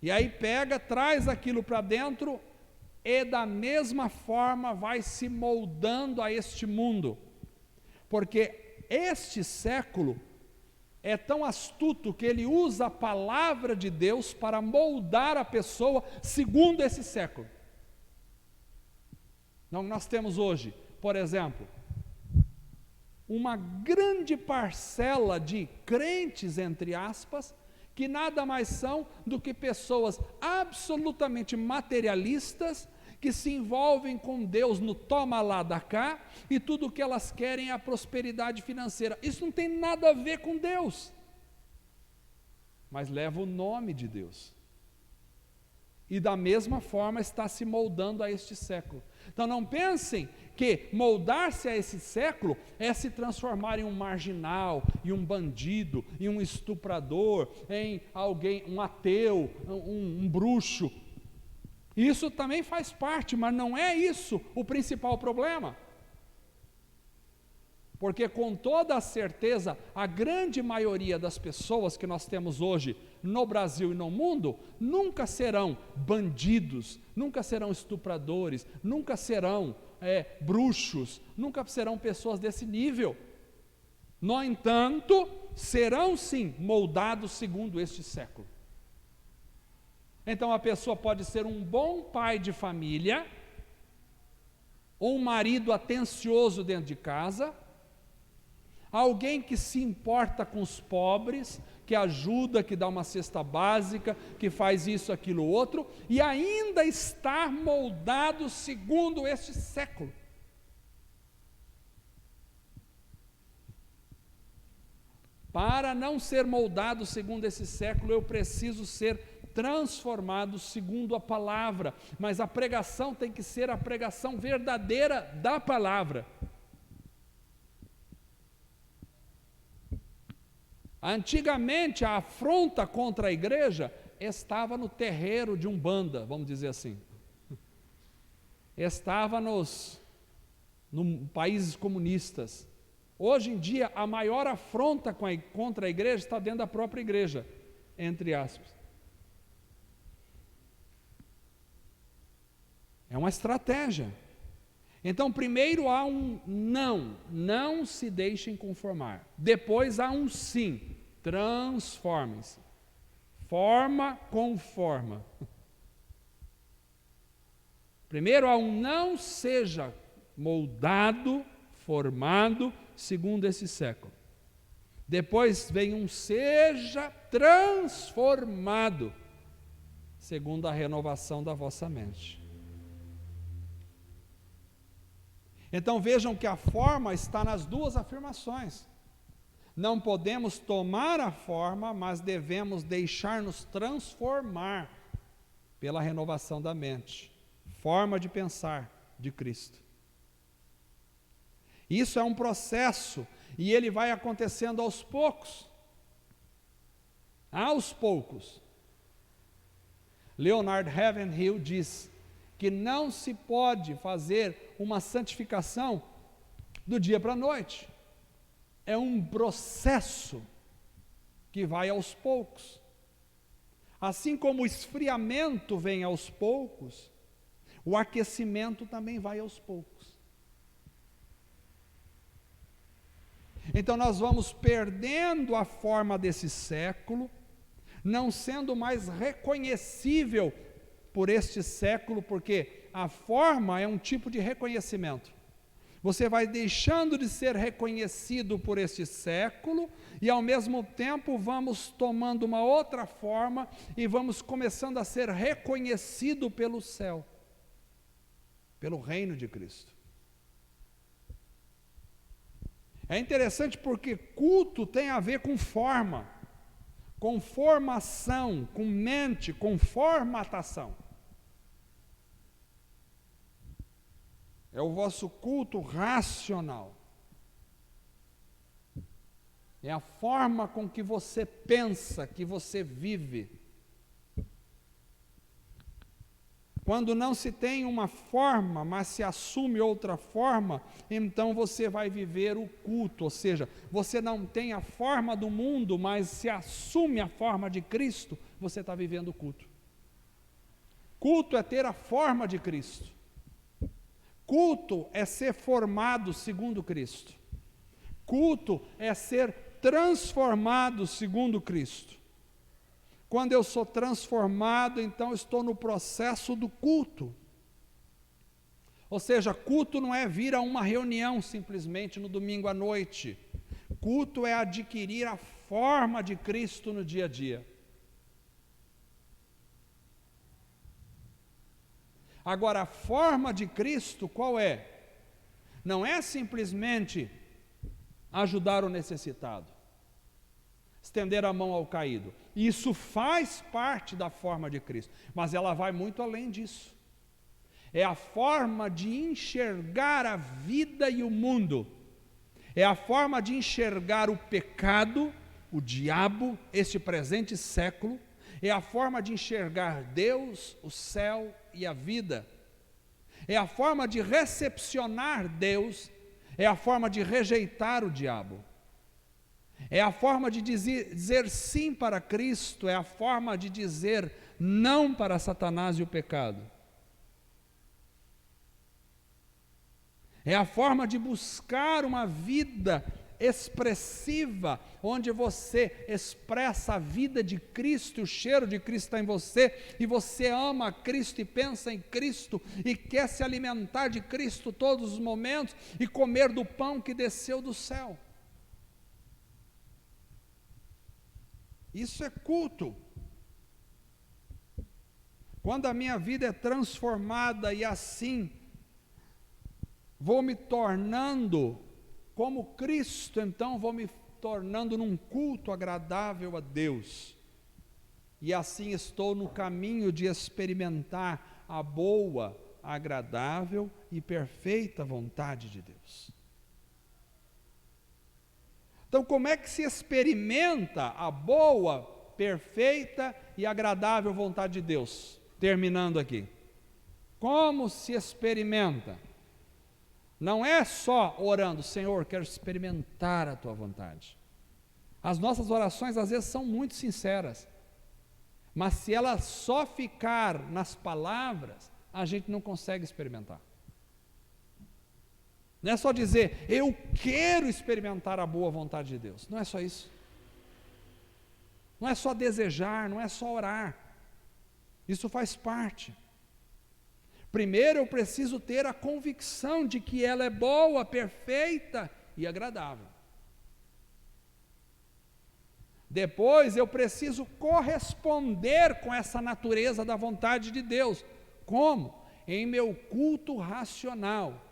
E aí pega, traz aquilo para dentro, e da mesma forma vai se moldando a este mundo, porque este século é tão astuto que ele usa a palavra de Deus para moldar a pessoa segundo esse século. Então, nós temos hoje, por exemplo, uma grande parcela de crentes, entre aspas, que nada mais são do que pessoas absolutamente materialistas, que se envolvem com Deus no toma lá da cá, e tudo o que elas querem é a prosperidade financeira. Isso não tem nada a ver com Deus, mas leva o nome de Deus, e da mesma forma está se moldando a este século. Então não pensem que moldar-se a esse século é se transformar em um marginal, em um bandido, em um estuprador, em alguém, um ateu, um bruxo. Isso também faz parte, mas não é isso o principal problema. Porque com toda a certeza, a grande maioria das pessoas que nós temos hoje no Brasil e no mundo nunca serão bandidos, nunca serão estupradores, nunca serão bruxos, nunca serão pessoas desse nível. No entanto, serão sim moldados segundo este século. Então a pessoa pode ser um bom pai de família, ou um marido atencioso dentro de casa, alguém que se importa com os pobres, que ajuda, que dá uma cesta básica, que faz isso, aquilo, outro, e ainda estar moldado segundo este século. Para não ser moldado segundo esse século, eu preciso ser transformado segundo a palavra, mas a pregação tem que ser a pregação verdadeira da palavra. Antigamente, a afronta contra a igreja estava no terreiro de Umbanda, vamos dizer assim. Estava nos países comunistas. Hoje em dia, a maior afronta contra a igreja está dentro da própria igreja, entre aspas. É uma estratégia. Então, primeiro há um não se deixem conformar. Depois há um sim, transformem-se. Forma com forma. Primeiro há um não seja moldado, formado, segundo esse século. Depois vem um seja transformado, segundo a renovação da vossa mente. Então vejam que a forma está nas duas afirmações. Não podemos tomar a forma, mas devemos deixar-nos transformar pela renovação da mente. Forma de pensar de Cristo. Isso é um processo e ele vai acontecendo aos poucos. Aos poucos. Leonard Ravenhill diz que não se pode fazer uma santificação do dia para a noite. É um processo que vai aos poucos. Assim como o esfriamento vem aos poucos, o aquecimento também vai aos poucos. Então nós vamos perdendo a forma desse século, não sendo mais reconhecível por este século, porque a forma é um tipo de reconhecimento. Você vai deixando de ser reconhecido por este século e ao mesmo tempo vamos tomando uma outra forma e vamos começando a ser reconhecido pelo céu, pelo reino de Cristo. É interessante porque culto tem a ver com forma, com formação, com mente, com formatação. É o vosso culto racional. É a forma com que você pensa, que você vive. Quando não se tem uma forma, mas se assume outra forma, então você vai viver o culto, ou seja, você não tem a forma do mundo, mas se assume a forma de Cristo, você está vivendo o culto. Culto é ter a forma de Cristo. Culto é ser formado segundo Cristo. Culto é ser transformado segundo Cristo. Quando eu sou transformado, então estou no processo do culto. Ou seja, culto não é vir a uma reunião simplesmente no domingo à noite. Culto é adquirir a forma de Cristo no dia a dia. Agora, a forma de Cristo qual é? Não é simplesmente ajudar o necessitado, estender a mão ao caído. Isso faz parte da forma de Cristo, mas ela vai muito além disso. É a forma de enxergar a vida e o mundo. É a forma de enxergar o pecado, o diabo, este presente século. É a forma de enxergar Deus, o céu e a vida. É a forma de recepcionar Deus. É a forma de rejeitar o diabo. É a forma de dizer sim para Cristo, é a forma de dizer não para Satanás e o pecado. É a forma de buscar uma vida expressiva, onde você expressa a vida de Cristo, o cheiro de Cristo está em você, e você ama Cristo e pensa em Cristo, e quer se alimentar de Cristo todos os momentos, e comer do pão que desceu do céu. Isso é culto. Quando a minha vida é transformada e assim vou me tornando como Cristo, então vou me tornando num culto agradável a Deus. E assim estou no caminho de experimentar a boa, agradável e perfeita vontade de Deus. Então, como é que se experimenta a boa, perfeita e agradável vontade de Deus? Terminando aqui. Como se experimenta? Não é só orando, Senhor, quero experimentar a Tua vontade. As nossas orações às vezes são muito sinceras, mas se ela só ficar nas palavras, a gente não consegue experimentar. Não é só dizer, eu quero experimentar a boa vontade de Deus. Não é só isso. Não é só desejar, não é só orar. Isso faz parte. Primeiro eu preciso ter a convicção de que ela é boa, perfeita e agradável. Depois eu preciso corresponder com essa natureza da vontade de Deus. Como? Em meu culto racional,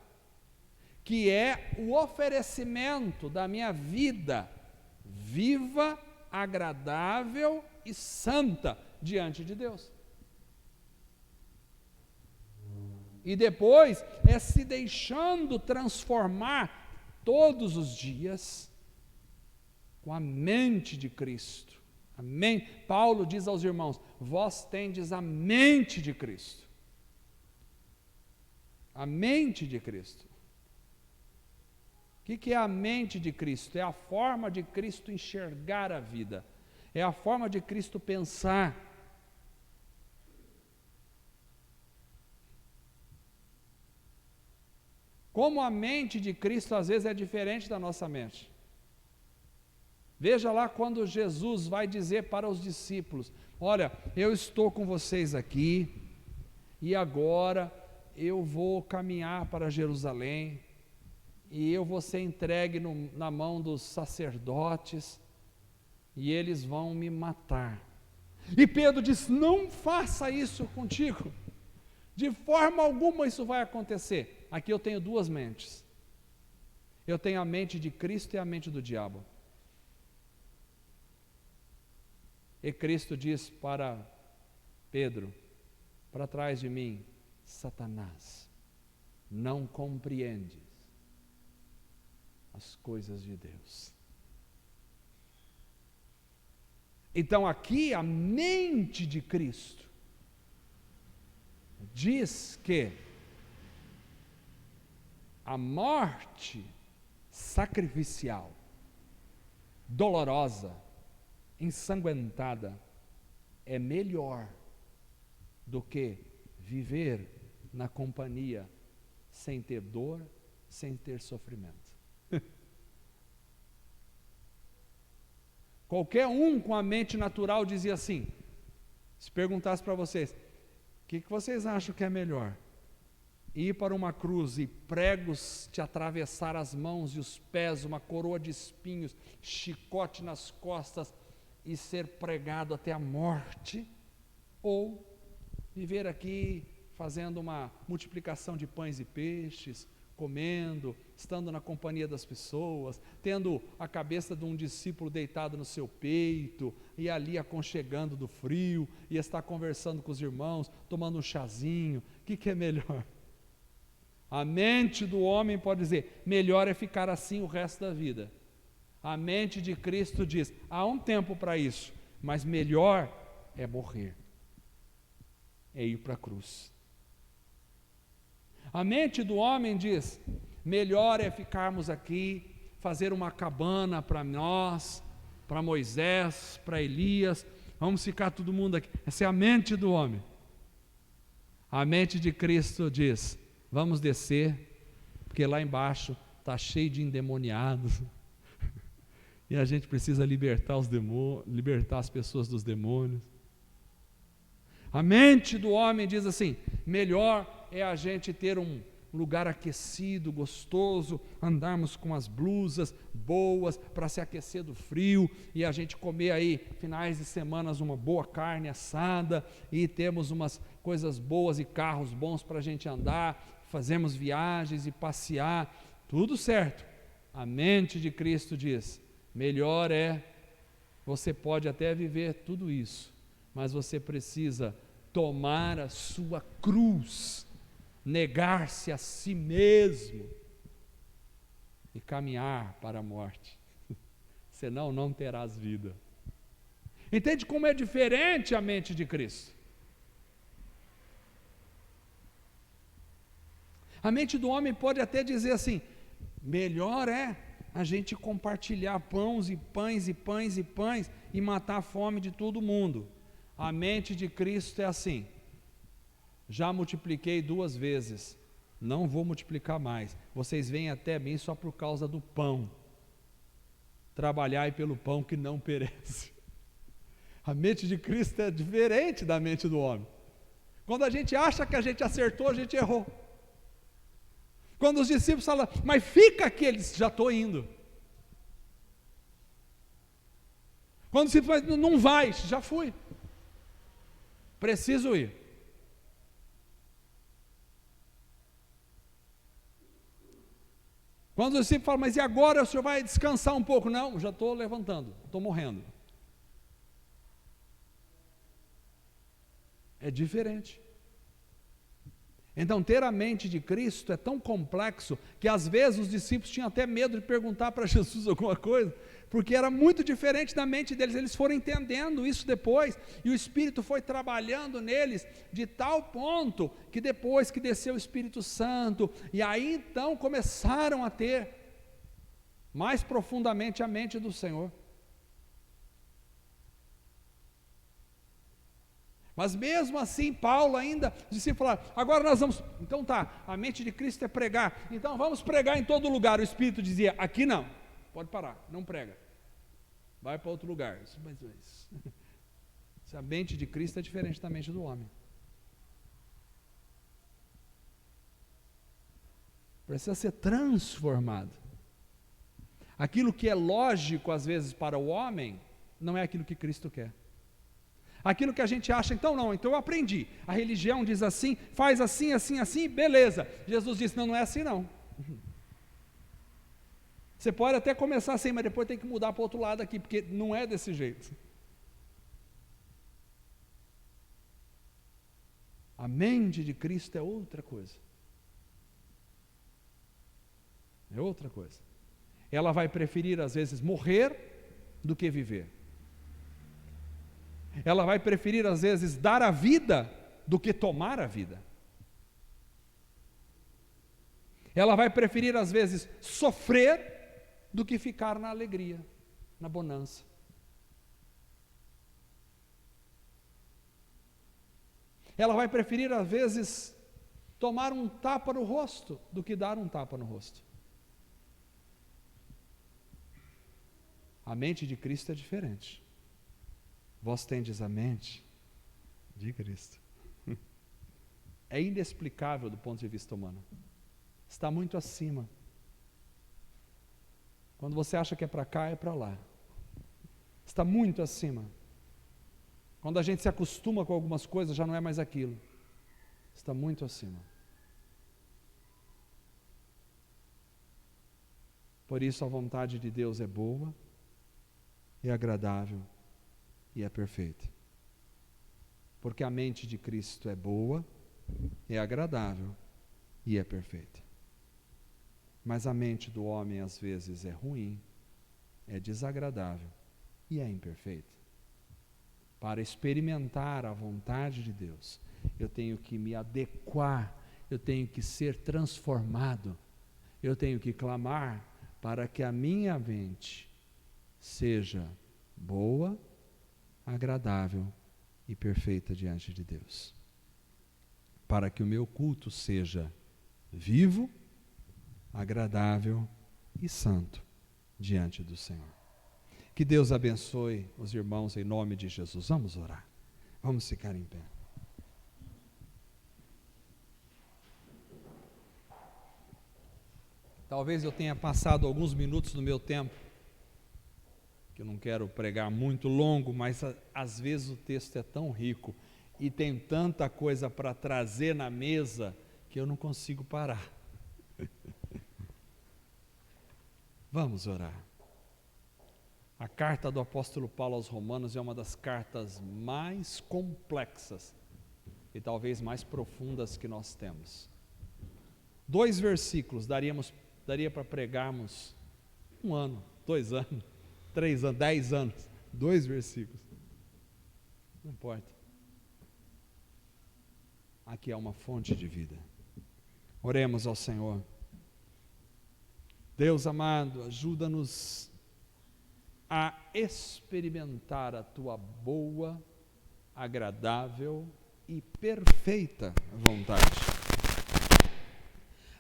que é o oferecimento da minha vida viva, agradável e santa diante de Deus. E depois é se deixando transformar todos os dias com a mente de Cristo. Amém? Paulo diz aos irmãos, vós tendes a mente de Cristo. A mente de Cristo. O que é a mente de Cristo? É a forma de Cristo enxergar a vida. É a forma de Cristo pensar. Como a mente de Cristo às vezes é diferente da nossa mente. Veja lá quando Jesus vai dizer para os discípulos, olha, eu estou com vocês aqui, e agora eu vou caminhar para Jerusalém, e eu vou ser entregue na mão dos sacerdotes, e eles vão me matar. E Pedro diz, não faça isso contigo, de forma alguma isso vai acontecer. Aqui eu tenho duas mentes, eu tenho a mente de Cristo e a mente do diabo. E Cristo diz para Pedro, para trás de mim, Satanás, não compreendes as coisas de Deus. Então aqui a mente de Cristo diz que a morte sacrificial, dolorosa, ensanguentada, é melhor do que viver na companhia sem ter dor, sem ter sofrimento. Qualquer um com a mente natural dizia assim, se perguntasse para vocês, o que vocês acham que é melhor? Ir para uma cruz e pregos te atravessar as mãos e os pés, uma coroa de espinhos, chicote nas costas e ser pregado até a morte, ou viver aqui fazendo uma multiplicação de pães e peixes, comendo, estando na companhia das pessoas, tendo a cabeça de um discípulo deitado no seu peito, e ali aconchegando do frio, e estar conversando com os irmãos, tomando um chazinho. O que é melhor? A mente do homem pode dizer, melhor é ficar assim o resto da vida. A mente de Cristo diz, há um tempo para isso, mas melhor é morrer, é ir para a cruz. A mente do homem diz, melhor é ficarmos aqui, fazer uma cabana para nós, para Moisés, para Elias, vamos ficar todo mundo aqui. Essa é a mente do homem. A mente de Cristo diz: vamos descer, porque lá embaixo está cheio de endemoniados, e a gente precisa libertar os demônios, libertar as pessoas dos demônios. A mente do homem diz assim: melhor é a gente ter um lugar aquecido, gostoso, andarmos com as blusas boas para se aquecer do frio, e a gente comer aí, finais de semana, uma boa carne assada, e temos umas coisas boas e carros bons para a gente andar, fazemos viagens e passear, tudo certo. A mente de Cristo diz: melhor é, você pode até viver tudo isso, mas você precisa tomar a sua cruz, negar-se a si mesmo e caminhar para a morte, senão não terás vida. Entende como é diferente a mente de Cristo? A mente do homem pode até dizer assim: melhor é a gente compartilhar pães e pães e pães e pães e matar a fome de todo mundo. A mente de Cristo é assim: já multipliquei 2 vezes, não vou multiplicar mais. Vocês vêm até mim só por causa do pão. Trabalhai pelo pão que não perece. A mente de Cristo é diferente da mente do homem. Quando a gente acha que a gente acertou, a gente errou. Quando os discípulos falam: mas fica aqui, eles: já estou indo. Quando os discípulos falam: não vai, já fui. Preciso ir. Quando os discípulos falam: mas e agora o senhor vai descansar um pouco? Não, já estou levantando, estou morrendo. É diferente. Então, ter a mente de Cristo é tão complexo que às vezes os discípulos tinham até medo de perguntar para Jesus alguma coisa, porque era muito diferente da mente deles. Eles foram entendendo isso depois, e o Espírito foi trabalhando neles de tal ponto que depois que desceu o Espírito Santo, e aí então começaram a ter mais profundamente a mente do Senhor. Mas mesmo assim, Paulo ainda disse: agora nós vamos, então tá, a mente de Cristo é pregar, então vamos pregar em todo lugar. O Espírito dizia: aqui não, pode parar, não prega, vai para outro lugar. A mente de Cristo é diferente da mente do homem. Precisa ser transformado. Aquilo que é lógico às vezes para o homem, não é aquilo que Cristo quer. Aquilo que a gente acha: então não, então eu aprendi, a religião diz assim, faz assim, assim, assim, beleza. Jesus disse: não é assim não. Você pode até começar assim, mas depois tem que mudar para o outro lado aqui, porque não é desse jeito. A mente de Cristo é outra coisa. É outra coisa. Ela vai preferir às vezes morrer do que viver. Ela vai preferir às vezes dar a vida do que tomar a vida. Ela vai preferir às vezes sofrer do que ficar na alegria, na bonança. Ela vai preferir às vezes tomar um tapa no rosto do que dar um tapa no rosto. A mente de Cristo é diferente. Vós tendes a mente de Cristo. É inexplicável do ponto de vista humano. Está muito acima. Quando você acha que é para cá, é para lá. Está muito acima. Quando a gente se acostuma com algumas coisas, já não é mais aquilo. Está muito acima. Por isso a vontade de Deus é boa, é agradável e é perfeita. Porque a mente de Cristo é boa, é agradável e é perfeita. Mas a mente do homem às vezes é ruim, é desagradável e é imperfeita. Para experimentar a vontade de Deus, eu tenho que me adequar, eu tenho que ser transformado, eu tenho que clamar para que a minha mente seja boa, agradável e perfeita diante de Deus. Para que o meu culto seja vivo, agradável e santo diante do Senhor. Que Deus abençoe os irmãos em nome de Jesus. Vamos orar. Vamos ficar em pé. Talvez eu tenha passado alguns minutos no meu tempo, que eu não quero pregar muito longo, mas às vezes o texto é tão rico e tem tanta coisa para trazer na mesa que eu não consigo parar. Vamos orar. A carta do apóstolo Paulo aos Romanos é uma das cartas mais complexas e talvez mais profundas que nós temos. 2 versículos daria para pregarmos 1 ano, 2 anos, 3 anos, 10 anos, 2 versículos. Não importa. Aqui é uma fonte de vida. Oremos ao Senhor. Deus amado, ajuda-nos a experimentar a Tua boa, agradável e perfeita vontade.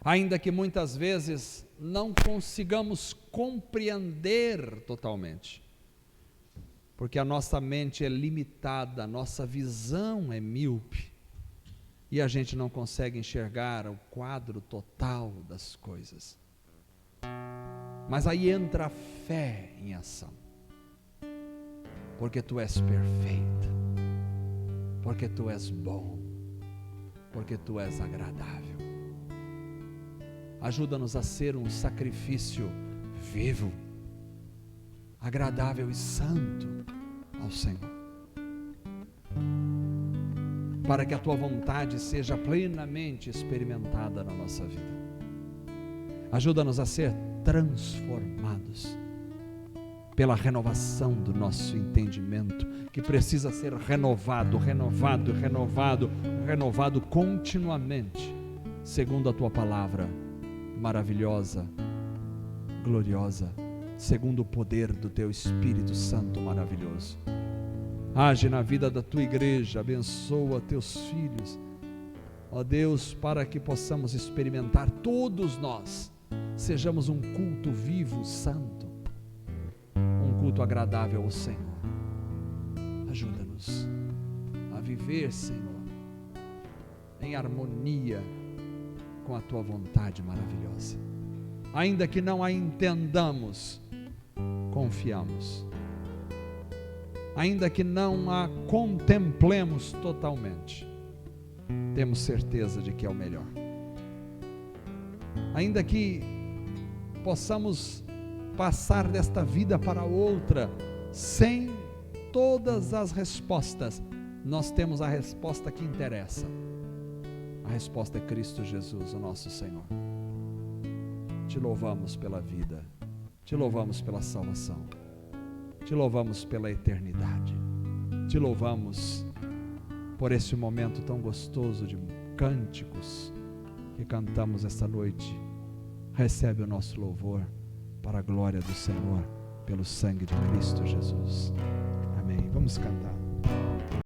Ainda que muitas vezes não consigamos compreender totalmente, porque a nossa mente é limitada, a nossa visão é míope, e a gente não consegue enxergar o quadro total das coisas. Mas aí entra a fé em ação, porque Tu és perfeita, porque Tu és bom, porque Tu és agradável. Ajuda-nos a ser um sacrifício vivo, agradável e santo ao Senhor, para que a Tua vontade seja plenamente experimentada na nossa vida. Ajuda-nos a ser transformados pela renovação do nosso entendimento, que precisa ser renovado continuamente, segundo a Tua palavra maravilhosa, gloriosa, segundo o poder do Teu Espírito Santo maravilhoso. Age na vida da Tua igreja, abençoa Teus filhos, ó Deus, para que possamos experimentar, todos nós, sejamos um culto vivo, santo, um culto agradável ao Senhor. Ajuda-nos a viver, Senhor, em harmonia com a Tua vontade maravilhosa. Ainda que não a entendamos, confiamos. Ainda que não a contemplemos totalmente, temos certeza de que é o melhor. Ainda que possamos passar desta vida para outra sem todas as respostas, nós temos a resposta que interessa. A resposta é Cristo Jesus, o nosso Senhor. Te louvamos pela vida, te louvamos pela salvação, te louvamos pela eternidade, te louvamos por esse momento tão gostoso de cânticos que cantamos esta noite. Recebe o nosso louvor para a glória do Senhor, pelo sangue de Cristo Jesus. Amém. Vamos cantar.